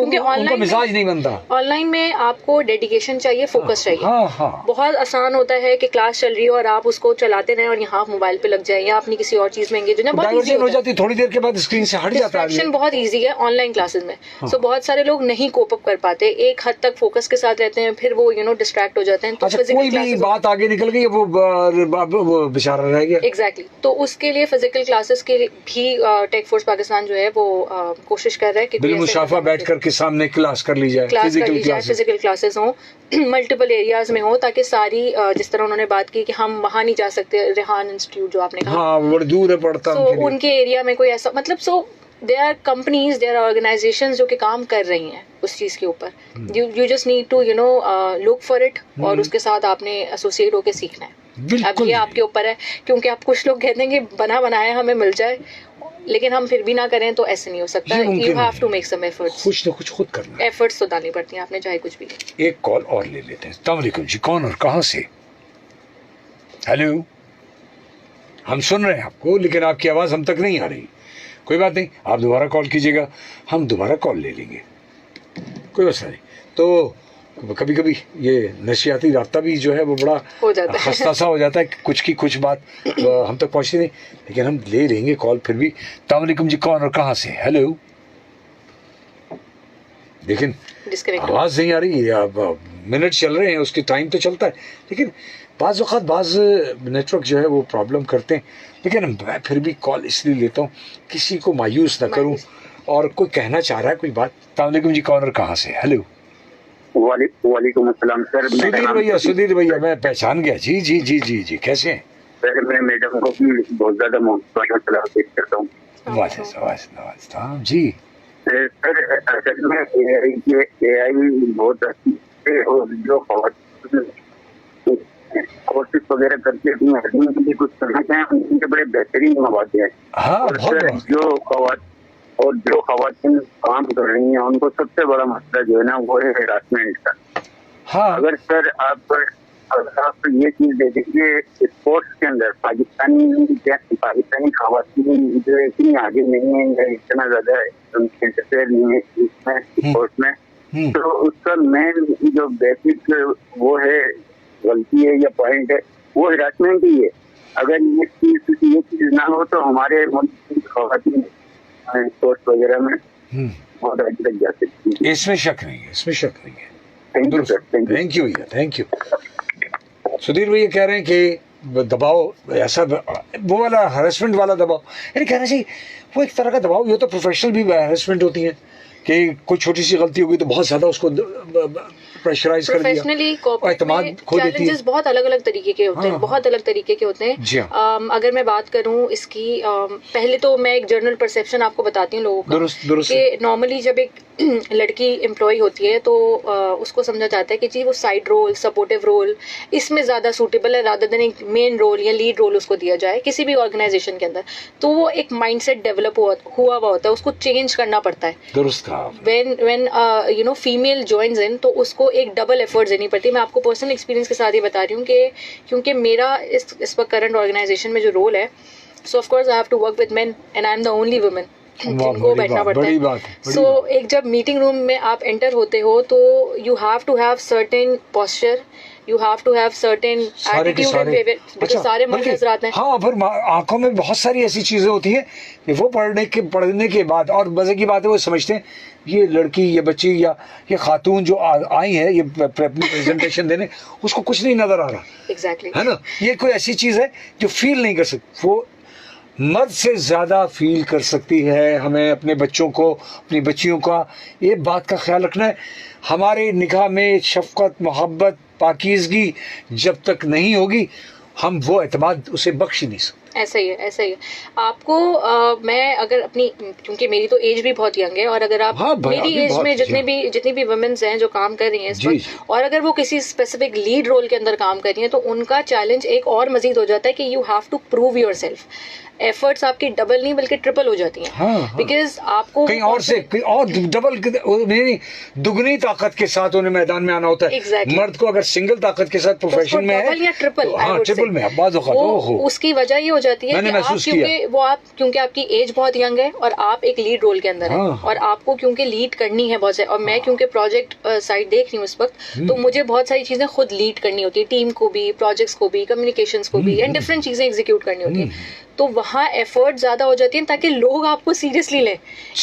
मिजाज नहीं बनता। ऑनलाइन में आपको डेडिकेशन चाहिए, फोकस चाहिए। हाँ। बहुत आसान होता है कि क्लास चल रही हो और आप उसको चलाते रहें और यहाँ मोबाइल पे लग जाए या अपनी किसी और चीज में एंगेज हो जाए। बहुत इजी हो जाती है, थोड़ी देर के बाद स्क्रीन से हट जाता है। बहुत इजी है ऑनलाइन क्लासेस में। सो बहुत सारे लोग नहीं कोप अप कर पाते, एक हद तक फोकस के साथ रहते हैं, फिर वो डिस्ट्रैक्ट हो जाते हैं। तो कोई भी बात आगे निकल गई, वो बेचारा रह गया। एग्जैक्टली। तो उसके लिए फिजिकल क्लासेस के भी टेक फोर्स पाकिस्तान जो है वो कोशिश कर रहा है कि बिलमुशाफा बैठ कर के सामने क्लास कर ली जाए, फिजिकल क्लासेस हो, मल्टीपल एरियाज में हो, ताकि सारी जिस तरह उन्होंने बात की कि हम वहाँ नहीं जा सकते, रेहान इंस्टीट्यूट जो आपने कहा, हाँ, बड़ी दूर है, पड़ता है, उनके एरिया में कोई ऐसा there are companies, there are organisations जो कि काम कर रही हैं उस चीज के ऊपर। You just need to look for it और उसके साथ आपने एसोसिएट होकर सीखना है। अब ये आपके ऊपर है, क्योंकि आप कुछ लोग कहते हैं कि बना बनाया हमें मिल जाए, लेकिन हम फिर भी ना करें तो ऐसे नहीं हो सकता। You have to make some efforts, कुछ ना कुछ खुद करना, एफर्ट्स तो डालनी पड़ती हैं आपने, चाहे कुछ भी। एक कॉल और ले लेते हैं। अस्सलाम वालेकुम जी, कौन और कहाँ से? हेलो, हम सुन रहे हैं आपको, लेकिन आपकी आवाज़ हम तक नहीं आ रही। कोई बात नहीं, आप दोबारा कॉल कीजिएगा, हम दोबारा कॉल ले लेंगे, कोई मसला नहीं। तो कभी कभी ये नशियाती रास्ता भी जो है वो बड़ा खस्ता सा हो जाता है, कुछ की कुछ बात हम तक पहुँचती नहीं, लेकिन हम ले लेंगे कॉल फिर भी। अस्सलाम वालेकुम जी, कौन और कहाँ से? हेलो, लेकिन आवाज़ नहीं आ रही, अब मिनट चल रहे हैं, उसके टाइम तो चलता है, लेकिन बाज़ वक़्त बाज़ नेटवर्क जो है वो प्रॉब्लम करते हैं। लेकिन मैं फिर भी कॉल इसलिए लेता हूँ किसी को मायूस ना करूँ, और कोई कहना चाह रहा है कोई बात। अस्सलाम वालेकुम जी, कौन और कहाँ से? हेलो। वालेकुम अस्सलाम सर। सुधीर भैया मैं पहचान गया। जी जी जी जी जी, कैसे हैं? सर मैं मैडम को भी बहुत ज्यादा मोहब्बत करता हूँ। जी सर, असल में AI बहुत अच्छी है, और जो कोर्सेज वगैरह करके भी कुछ करना चाहें, उनके बड़े बेहतरीन मौके हैं। और जो खवातीन काम कर रही हैं उनको सबसे बड़ा मसला जो है ना वो है हैरासमेंट का। हाँ। अगर सर आप ये चीज दे दीजिए, स्पोर्ट्स के अंदर पाकिस्तानी खवातीन जो इतनी आगे नहीं है, इतना ज्यादा इंटरफेयर नहीं है इसमें स्पोर्ट्स में, तो उसका मेन जो बेसिक वो है गलती है या पॉइंट है, वो हैरासमेंट ही है। अगर ये चीज ना हो तो हमारे खवातीन स्पोर्ट्स वगैरह में बहुत आगे तक जा सकती है। इसमें शक नहीं है। थैंक यू भैया, थैंक यू। सुधीर भैया कह रहे हैं कि दबाव ऐसा, वो वाला हरेसमेंट वाला दबाव, यानी कहना चाहिए वो एक तरह का दबाव, ये तो प्रोफेशनल भी हरेसमेंट होती है कि कोई छोटी सी गलती होगी तो बहुत ज्यादा उसको प्रेशराइज कर दिया, एतमाद खो देती है। चैलेंजेस बहुत अलग अलग तरीके के होते हैं, बहुत अलग तरीके के होते हैं। अगर मैं बात करूं इसकी, पहले तो मैं एक जनरल परसेप्शन आपको बताती हूँ लोगों का कि नॉर्मली जब एक लड़की एम्प्लॉय होती है तो उसको समझा जाता है कि जी वो साइड रोल, सपोर्टिव रोल इसमें ज़्यादा सूटेबल है रादर देन एक मेन रोल या लीड रोल उसको दिया जाए किसी भी ऑर्गेनाइजेशन के अंदर। तो वो एक माइंडसेट डेवलप हुआ होता है, उसको चेंज करना पड़ता है। दुरुस्त कहा। When you know female joins in तो उसको एक डबल एफर्ट देनी पड़ती है। मैं आपको पर्सनल एक्सपीरियंस के साथ ये बता रही हूँ कि क्योंकि मेरा इस वक्त करंट ऑर्गेनाइजेशन में जो रोल है, so of course I have to work with men and I am the only woman जिनको बैठना पड़ता है। सो एक जब मीटिंग रूम में आप एंटर होते हो तो you have to have certain posture, you have to have certain attitude and behaviour, because सारे मर्द हज़रात हैं। हाँ, फिर आंखों में बहुत सारी ऐसी चीजें होती हैं कि वो पढ़ने के बाद, और मजे की बात है वो समझते हैं ये लड़की, ये बच्ची या ये खातून जो आई है ये अपनी प्रेजेंटेशन देने, उसको कुछ नहीं नजर आ रहा। एग्जैक्टली है ना, ये कोई ऐसी चीज है जो फील नहीं कर सकती, वो मर्द से ज़्यादा फील कर सकती है। हमें अपने बच्चों को, अपनी बच्चियों का ये बात का ख्याल रखना है। हमारे निगाह में शफकत, मोहब्बत, पाकीज़गी जब तक नहीं होगी हम वो एतमाद उसे बख्श ही नहीं सकते। ऐसा ही है, ऐसा ही है। आपको मैं अगर अपनी, क्योंकि मेरी तो एज भी बहुत यंग है, और अगर आप मेरी एज में जितनी भी वुमेन्स हैं जो काम कर रही हैं इस वक्त, और अगर वो किसी स्पेसिफिक लीड रोल के अंदर काम कर रही हैं तो उनका चैलेंज एक और मजीद हो जाता है कि you have to prove yourself. Efforts आपकी डबल नहीं बल्कि ट्रिपल हो जाती हैं, बिकॉज आपको कहीं और से और डबल नहीं, दुगनी ताकत के साथ उन्हें मैदान में आना होता है। मर्द को अगर सिंगल ताकत के साथ प्रोफेशन में है या ट्रिपल, ट्रिपल में उसकी वजह ये हो जाती है क्योंकि आपकी एज बहुत यंग है और आप एक लीड रोल के अंदर हैं, और आपको क्योंकि लीड करनी है बहुत सारी, और मैं क्योंकि प्रोजेक्ट साइड देख रही हूँ इस वक्त, तो मुझे बहुत सारी चीजें खुद लीड करनी होती है, टीम को भी, प्रोजेक्ट्स को भी, कम्युनिकेशंस को भी, एंड डिफरेंट चीजें एग्जीक्यूट करनी होती है। तो वहाँ एफर्ट ज्यादा हो जाती है ताकि लोग आपको सीरियसली लें।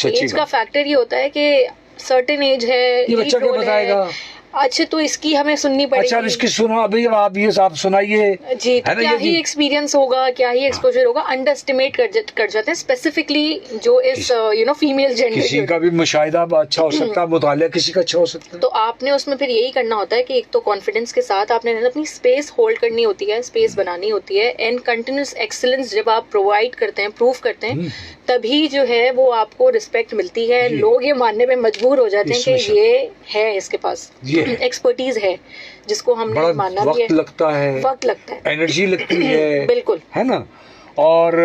एज का फैक्टर ये होता है कि सर्टेन एज है, ये बच्चा क्या बताएगा, अच्छा तो इसकी हमें सुननी पड़ेगी। अच्छा इसकी सुनो अभी, आप ये आप सुनाइए जी, तो क्या ही एक्सपीरियंस होगा, क्या ही एक्सपोजर होगा, अंडर एस्टिमेट कर जाते हैं स्पेसिफिकली जो इस यू नो फीमेल जेंडर। किसी का भी मुशाहिदा अच्छा हो सकता है, मुतालिया किसी का अच्छा हो सकता है। तो आपने उसमें फिर यही करना होता है कि एक तो कॉन्फिडेंस के साथ आपने अपनी स्पेस होल्ड करनी होती है, स्पेस बनानी होती है, एंड कंटिन्यूस एक्सीलेंस जब आप प्रोवाइड करते हैं, प्रूव करते हैं, तभी जो है वो आपको रिस्पेक्ट मिलती है। लोग ये मानने पे मजबूर हो जाते हैं कि ये है, इसके पास एक्सपर्टीज है, जिसको हमने मानना भी है। वक्त लगता है, एनर्जी लगती है बिल्कुल, है ना, और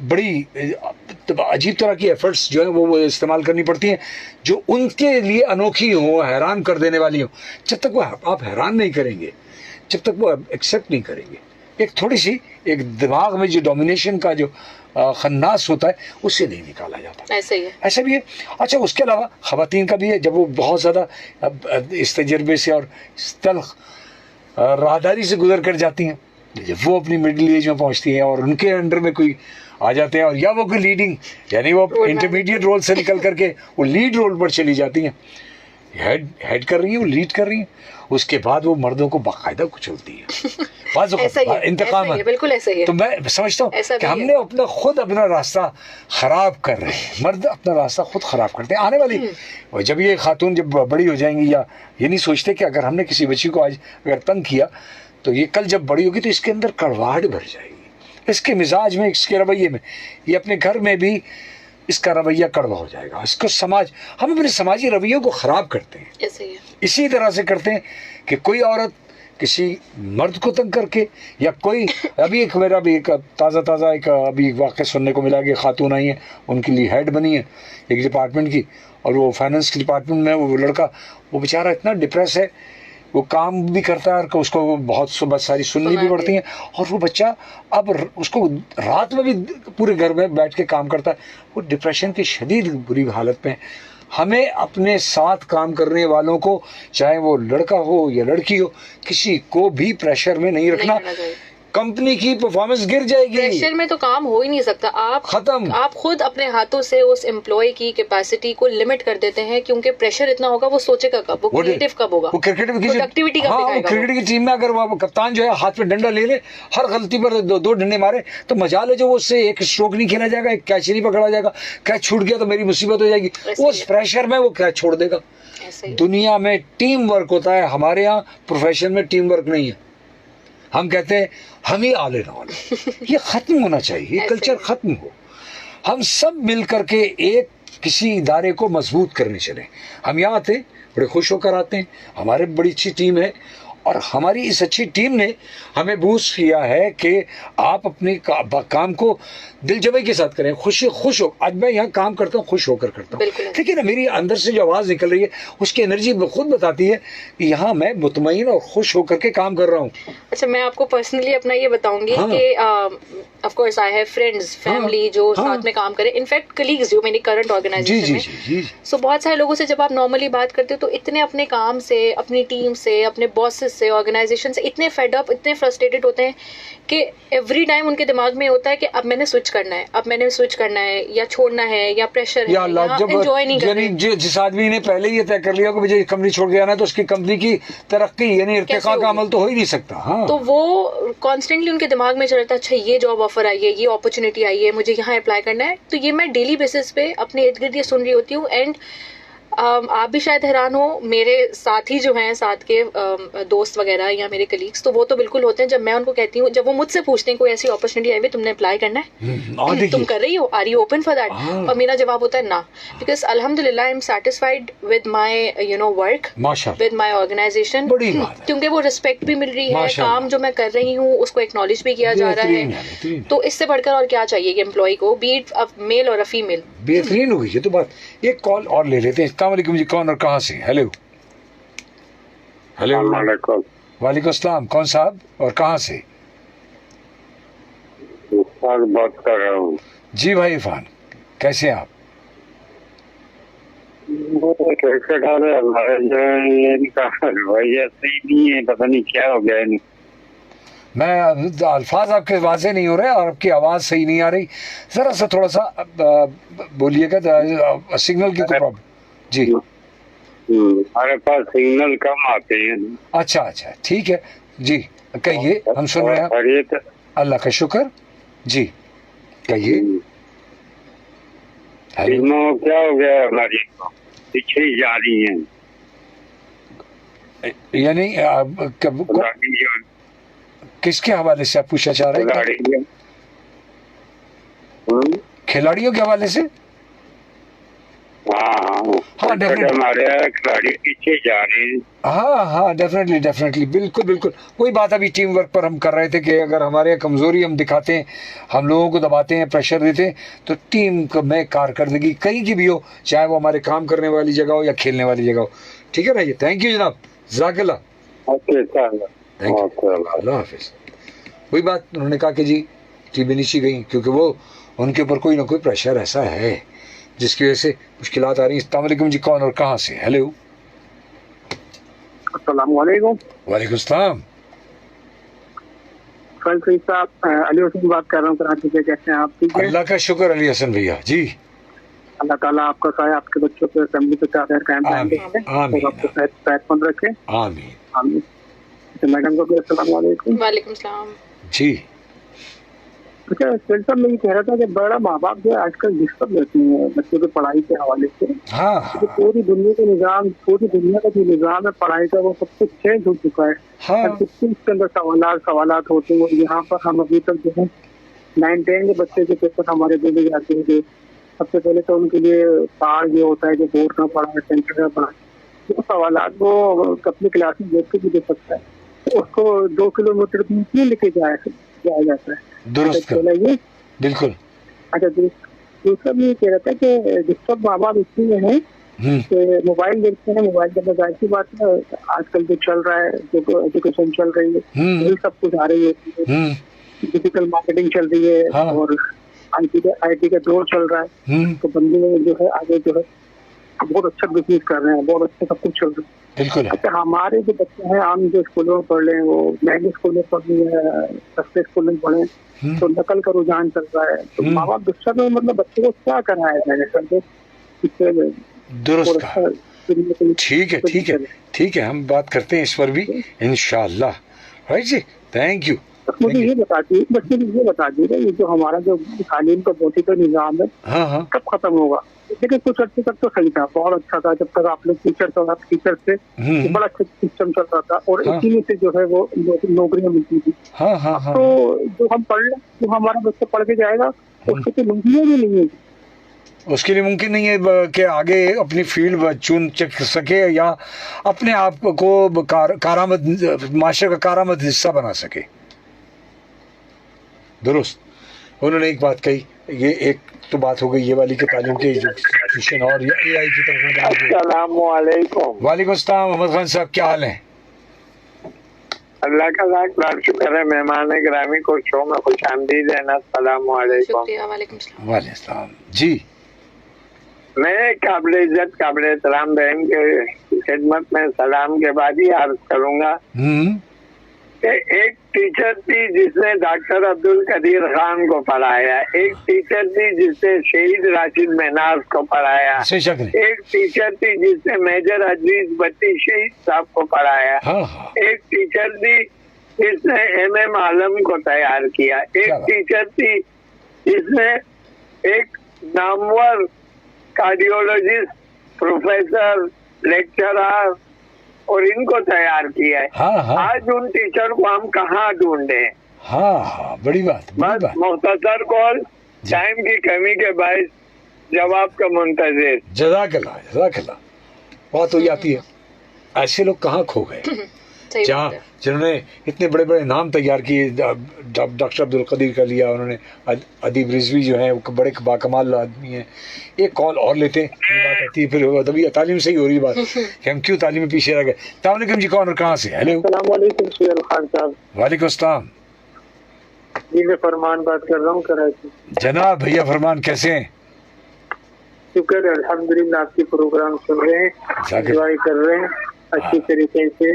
बड़ी अजीब तरह की एफर्ट्स जो है वो इस्तेमाल करनी पड़ती हैं जो उनके लिए अनोखी हो, हैरान कर देने वाली हो। जब तक वो आप हैरान नहीं करेंगे, जब तक वो एक्सेप्ट नहीं करेंगे, एक थोड़ी सी एक दिमाग में जो डोमिनेशन का जो खन्नास होता है उससे नहीं निकाला जाता। ऐसा ही है, ऐसा भी है। अच्छा उसके अलावा ख़वातीन का भी है, जब वो बहुत ज़्यादा इस तजर्बे से और तल्ख राहदारी से गुजर कर जाती हैं, जब वो अपनी मिडिल एज में पहुंचती हैं और उनके अंडर में कोई आ जाते हैं, और या वो कोई लीडिंग यानी वो इंटरमीडिएट रोल से निकल करके वो लीड रोल पर चली जाती हैं, हेड कर रही हैं, वो लीड कर रही हैं, उसके बाद वो मर्दों को बाकायदा कुचलती है। इंतकाम है, बिल्कुल ऐसा ही है। तो मैं समझता हूँ कि हमने खुद अपना रास्ता खराब कर रहे हैं, मर्द अपना रास्ता खुद खराब करते हैं। आने वाली जब ये खातून जब बड़ी हो जाएंगी, या ये नहीं सोचते कि अगर हमने किसी बच्ची को आज अगर तंग किया तो ये कल जब बड़ी होगी तो इसके अंदर कड़वाहट भर जाएगी, इसके मिजाज में, इसके रवैये में, ये अपने घर में भी इसका रवैया कड़वा हो जाएगा। इसको हम अपने समाजी रवैयों को ख़राब करते हैं। इसी तरह से करते हैं कि कोई औरत किसी मर्द को तंग करके, या कोई अभी एक मेरा भी एक ताज़ा एक अभी वाक़या सुनने को मिला कि खातून आई हैं, उनके लिए हेड बनी है एक डिपार्टमेंट की, और वो फाइनेंस के डिपार्टमेंट में वो लड़का, वो बेचारा इतना डिप्रेस है, वो काम भी करता है और उसको बहुत सुबह सारी सुननी भी पड़ती है, और वो बच्चा अब उसको रात में भी पूरे घर में बैठ के काम करता है, वो डिप्रेशन की शदीद बुरी हालत में। हमें अपने साथ काम करने वालों को, चाहे वो लड़का हो या लड़की हो, किसी को भी प्रेशर में नहीं रखना। कंपनी की परफॉर्मेंस गिर जाएगी। प्रेशर में तो काम हो ही नहीं सकता। आप खुद अपने हाथों से उस एम्प्लॉय की कैपेसिटी को लिमिट कर देते हैं, क्योंकि प्रेशर इतना होगा, वो सोचेगा कब, वो क्रिएटिव कब होगा, वो क्रिकेट की प्रोडक्टिविटी कब दिखाएगा। क्रिकेट की टीम में अगर वो कप्तान जो है हाथ में डंडा ले ले, हर गलती पर दो डंडे मारे, तो मजाल है जो उससे एक स्ट्रोक नहीं खेला जाएगा, एक कैच नहीं पकड़ा जाएगा, कैच छूट गया तो मेरी मुसीबत हो जाएगी, उस प्रेशर में वो कैच छोड़ देगा। दुनिया में टीम वर्क होता है, हमारे यहाँ प्रोफेशन में टीम वर्क नहीं है। हम कहते हैं हम ही आले ना आले, ये खत्म होना चाहिए, ये कल्चर खत्म हो। हम सब मिल करके एक किसी इदारे को मजबूत करने चले। हम यहाँ आते बड़े खुश होकर आते हैं, हमारे बड़ी अच्छी टीम है, और हमारी इस अच्छी टीम ने हमें बूस्ट किया है कि आप अपने काम को दिलजमी के साथ करें, खुश हो। आज मैं यहाँ काम करता हूँ, खुश होकर करता हूँ, लेकिन मेरी अंदर से जो आवाज़ निकल रही है उसकी एनर्जी खुद बताती है कि यहाँ मैं मुतमईन और खुश होकर के काम कर रहा हूँ। अच्छा, मैं आपको पर्सनली अपना ये बताऊंगी कि of course I have friends, family जो साथ में काम करें, इनफैक्ट कलीग्स जो मेरी करंट ऑर्गेनाइजेशन में। सो बहुत सारे लोगों से जब आप नॉर्मली बात करते हो तो इतने अपने काम से, अपनी टीम से, अपने बॉसेस से, ऑर्गेनाइजेशन से इतने फेड अप, इतने फ्रस्ट्रेटेड होते हैं कि एवरी टाइम उनके दिमाग में होता है कि अब मैंने स्विच करना है, अब मैंने स्विच करना है, या छोड़ना है, या प्रेशर है, या एंजॉय नहीं करना है। जिस आदमी ने पहले ही तय कर लिया कि मुझे कंपनी छोड़ के आना है, तो उसकी कंपनी की तरक्की यानी इर्तिका का अमल तो हो ही नहीं सकता। हाँ, तो वो कॉन्स्टेंटली उनके दिमाग में चल रहा था, अच्छा ये जॉब ऑफर आई है, ये अपॉर्चुनिटी आई है, मुझे यहाँ अप्लाई करना है। तो ये मैं डेली बेसिस पे अपने इर्द गिर्द ये सुन रही होती हूँ। एंड आप भी शायद हैरान हो, मेरे साथी जो हैं, साथ के दोस्त वगैरह या मेरे कलीग्स, तो वो तो बिल्कुल होते हैं। जब मैं उनको कहती हूँ, जब वो मुझसे पूछते हैं कोई ऐसी अपॉर्चुनिटी आई हुई, तुमने अप्लाई करना है, तुम कर रही हो, are you open for that, और मेरा जवाब होता है ना, बिकॉज अल्हम्दुलिल्लाह I am satisfied with my work, with my organisation, क्योंकि वो रिस्पेक्ट भी मिल रही है, काम जो मैं कर रही हूँ उसको एक्नॉलेज भी किया जा रहा है। तो इससे बढ़कर और क्या चाहिए एम्प्लॉय को, बी इट अ मेल और अ फीमेल। बेहतरीन हो गई ये तो बात। एक कॉल और ले लेते हैं। अस्सलाम वालेकुम जी, कौन और कहाँ से? हेलो हेलो, वालेकुम अस्सलाम, कौन साहब और कहाँ से? बात कर रहा हूँ जी भाई इरफान, कैसे हैं आप? कैसे डाले हमारे भाई ऐसे ही नहीं है, पता नहीं क्या हो गया है। मैं अल्फाज आपके वाज़े नहीं हो रहे और आपकी आवाज़ सही नहीं आ रही, ज़रा सा थोड़ा सा बोलिएगा, सिग्नल की कोई प्रॉब्लम? जी, हमारे पास सिग्नल कम आते हैं। अच्छा अच्छा, ठीक है जी, कहिए, हम सुन रहे हैं। अल्लाह का शुक्र जी, कहिए। हेलो, क्या हो गया हमारी पीछे जा रही है, यानी किसके हवाले से आप पूछना चाह रहे हैं? खिलाड़ियों के हवाले से? हाँ, खिलाड़ी पीछे जा रहे हैं। हाँ, डेफिनेटली, बिल्कुल वही बात अभी टीम वर्क पर हम कर रहे थे कि अगर हमारे कमजोरी हम दिखाते हैं, हम लोगों को दबाते हैं, प्रेशर देते हैं, तो टीम में कारकर्दगी कहीं की भी हो, चाहे वो हमारे काम करने वाली जगह हो या खेलने वाली जगह हो। ठीक है ना? ये थैंक यू जनाब, जज़ाकल्लाह, अल्लाह हाफिज़। वही बात उन्होंने कहा कि जी टीमें नीचे गई क्योंकि वो उनके ऊपर कोई ना कोई प्रेशर ऐसा है जिसकी वजह से मुश्किलात आ रही हैं। अस्सलाम वालेकुम जी, कौन और कहाँ से? हेलो, अस्सलाम वालेकुम। वालेकुम सलाम। साहब, अली हसन बात कर रहा हूँ कराची से, कैसे हैं आप? ठीक है, अल्लाह का शुक्र अली हसन भैया जी। अल्लाह ताला आपका साया आपके बच्चों पे, फैमिली पे कायम रखे, आपको सेहतमंद रखे, आमीन। मैडम को अस्सलाम वालेकुम। वालेकुम सलाम जी। अच्छा, साहब मैं ये कह रहा था कि बड़ा माँ बाप जो है आजकल डिस्टर्ब रहती हैं बच्चों की पढ़ाई के हवाले से। तो पूरी दुनिया का निज़ाम, पूरी दुनिया का जो निज़ाम है पढ़ाई का, वो सब कुछ चेंज हो चुका है। इसके अंदर सवालात होते हैं। यहाँ पर हम अभी तक जो है 9-10 के बच्चे के पेपर हमारे दिए जाते हैं। सबसे पहले तो उनके लिए पार ये होता है कि बोर्ड का पढ़ा है, सेंटर का पढ़ा है, वो सवालात वो अपनी क्लास में देख के भी दे सकता है, उसको 2 किलोमीटर भी लेके जाया जाता है। दुरुस्त ये बिल्कुल। अच्छा, दूसरा भी ये कह रहा था कि डिस्टर्ब माँ बाप इसलिए है कि मोबाइल देखते हैं, मोबाइल के अंदर जाहिर सी बात है आजकल जो चल रहा है, जो एजुकेशन चल रही है, यही सब कुछ आ रही है, डिजिटल मार्केटिंग चल रही है और IT का दौर चल रहा है। तो बंदे जो है आगे जो है बहुत अच्छा बिजनेस कर रहे हैं, बहुत अच्छा सब कुछ चल रहा है। बिल्कुल है। अच्छा, हमारे जो बच्चे हैं आम जो स्कूलों में पढ़ रहे हैं, वो महंगे स्कूल में पढ़ रहे हैं, सस्ते स्कूल में पढ़े, तो नकल का रुझान चल रहा है। तो माँ बाप गुस्सा में मतलब बच्चे को क्या कराया जाए सर? दुरुस्त कहा। ठीक है, ठीक है, ठीक है, हम बात करते हैं इस पर भी इंशाअल्लाह। राइट जी, थैंक यू। मुझे ये बता दीजिए, बच्चे को ये बता दीजिए, ये जो हमारा जो तालीम का बहुत ही निज़ाम है, हाँ, कब खत्म होगा? लेकिन कुछ अर्से तक तो सही था, बहुत अच्छा था, जब तक आप लोग टीचर से बड़ा अच्छा सिस्टम चल रहा था और इसी में से जो है वो नौकरियां मिलती थी। तो जो हम जो हमारा बच्चा पढ़ के जाएगा उसके तो नौकरियां भी नहीं है। उसके लिए मुमकिन नहीं है कि आगे अपनी फील्ड चुन सके या अपने आप को कारामद माशरे का कारामद हिस्सा बना सके। दुरुस्त उन्होंने एक बात कही, ये एक तो बात हो गई ये वाली के तालीम के एजुकेशन और AI की तरफ। अस्सलाम वालेकुम। वालेकुम सलाम। मोहम्मद खान साहब, क्या हाल है? अल्लाह का लाख शुक्र है, मेहमान गिरामी को शो में खुश आमदीद है ना। अस्सलाम वालेकुम। वालेकुम सलाम जी। मैं काबिल इज्जत काबिल एहतराम बहन के खिदमत में सलाम के बाद ही अर्ज करूंगा कि एक टीचर थी जिसने डॉक्टर अब्दुल कदीर खान को पढ़ाया, एक टीचर थी जिसने शहीद राशिद महनाज को पढ़ाया, एक टीचर थी जिसने मेजर अजीज भट्टी शहीद साहब को पढ़ाया, एक टीचर थी जिसने MM आलम को तैयार किया, एक टीचर थी जिसने एक नामवर कार्डियोलॉजिस्ट, प्रोफेसर, लेक्चरर और इनको तैयार किया है। आज उन टीचर को हम कहाँ ढूंढे? बड़ी बात। बस मुख्तसर कॉल, टाइम की कमी के बायस जवाब का मुंतजिर। जज़ाकल्लाह। बात हो जाती है, ऐसे लोग कहाँ खो गए जहाँ जिन्होंने इतने बड़े बड़े नाम तैयार किए। डॉक्टर अब्दुल कदीर का लिया उन्होंने, अदीब रिजवी जो है वो बड़े बाकमाल आदमी हैं। एक कॉल और लेते हैं, बात आती है फिर तभी तालीम से ही हो रही बात कि हम क्यों तालीम में पीछे रह गए। अस्सलाम जी, कौन और कहाँ से? हेलो। खान साहब। वालेकुम अस्सलाम जी, मैं फरमान बात कर रहा हूँ कराची। जनाब भैया फरमान, कैसे हैं? शुक्र है अल्हम्दुलिल्लाह, आपके प्रोग्राम सुन रहे हैं, एंजॉय कर रहे हैं अच्छी तरीके से।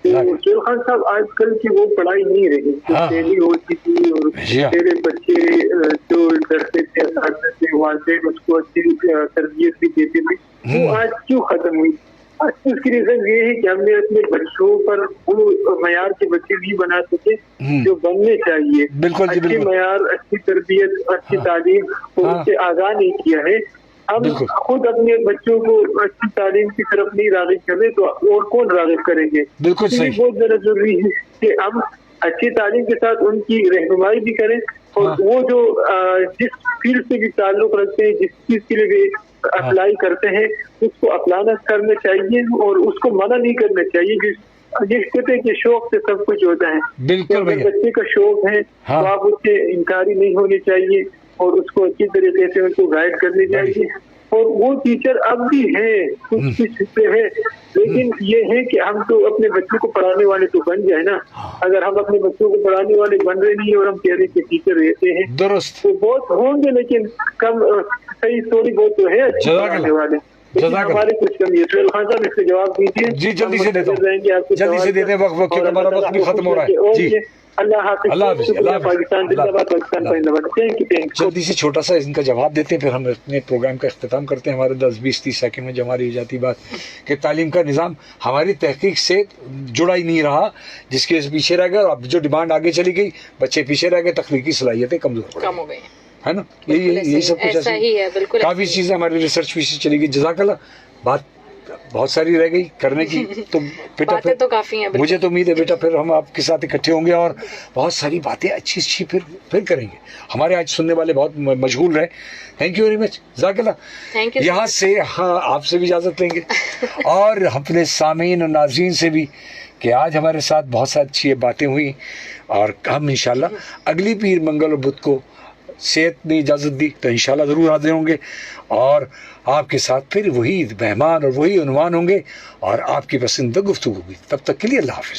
तो खान साहब, आजकल की वो पढ़ाई नहीं रही जो पहले होती थी, और मेरे बच्चे जो डरते थे वालिदैन उसको अच्छी तरबियत भी देते थे, वो आज क्यों खत्म हुई? आज उसकी रीजन ये है कि हमने अपने बच्चों पर वो मयार के बच्चे भी बना सके जो बनने चाहिए। अच्छे मयार, अच्छी तरबियत, अच्छी तालीम उनसे आगाह नहीं किया है। हम खुद अपने बच्चों को अच्छी तालीम की तरफ नहीं राग़िब करें तो और कौन राग़िब करेंगे? बिल्कुल सही। बहुत ज़्यादा जरूरी है कि हम अच्छी तालीम के साथ उनकी रहनुमाई भी करें, और वो जो जिस फील्ड से भी ताल्लुक रखते हैं, जिस चीज के लिए भी अप्लाई करते हैं, उसको अप्लाना करना चाहिए और उसको मना नहीं करना चाहिए। जिस कहते हैं कि शौक से सब कुछ होता है, बिल्कुल तो बच्चे का शौक है तो आप उससे इनकारी नहीं होनी चाहिए और उसको अच्छी तरीके से उनको गाइड करनी चाहिए। और वो टीचर अब भी है, कुछ पे है, लेकिन ये है कि हम तो अपने बच्चों को पढ़ाने वाले तो बन जाए ना। अगर हम अपने बच्चों को पढ़ाने वाले बन रहे नहीं और हम कह रहे कि टीचर रहते हैं, तो बहुत होंगे लेकिन कम, सही थोड़ी बहुत तो है अच्छे पढ़ाने वाले, हमारे कुछ कमी है। खान साहब, इसके जवाब दीजिए। जी, जल्दी से देते हैं, जल्दी से देते हैं, वक्त हमारा वक्त भी खत्म हो रहा है जी। अल्लाह हाफ़िज़। पाकिस्तान जिंदाबाद, पाकिस्तान जिंदाबाद। Thank you. जल्दी से छोटा सा इनका जवाब देते हैं, फिर हम अपने प्रोग्राम का इख्तिताम करते हैं। हमारे 10-20-30 सेकंड में जमा रही जाती बात कि तालीम का निज़ाम हमारी तहकीक से जुड़ा ही नहीं रहा, जिसकी वजह से पीछे रह गया। और अब जो डिमांड आगे चली गई, बच्चे पीछे रह गए, तख्लीकी सलाहियतें कमज़ोर कम हो गई, है ना? यही सब कुछ ऐसा ही है। बिल्कुल काफ़ी चीज़ें हमारी रिसर्च पीछे चली गई। जज़ाकल्लाह। बात बहुत सारी रह गई करने की, तो बेटा फिर तो काफी है। मुझे तो उम्मीद है बेटा फिर हम आपके साथ इकट्ठे होंगे और बहुत सारी बातें अच्छी फिर करेंगे। हमारे आज सुनने वाले बहुत मशगूल रहे। थैंक यू वेरी मच जज़ाकल्लाह। यहाँ से आपसे भी इजाज़त लेंगे और अपने सामीन और नाज़रीन से भी कि आज हमारे साथ बहुत सारी अच्छी बातें हुई और हम इंशाल्लाह अगली पीर मंगल और बुध को सेहत ने इजाज़त दी तो इंशाल्लाह ज़रूर हाजिर होंगे और आपके साथ फिर वही मेहमान और वही उन्वान होंगे और आपकी पसंदीदा गुफ्तगू होगी। तब तक के लिए अल्लाह हाफ़िज़।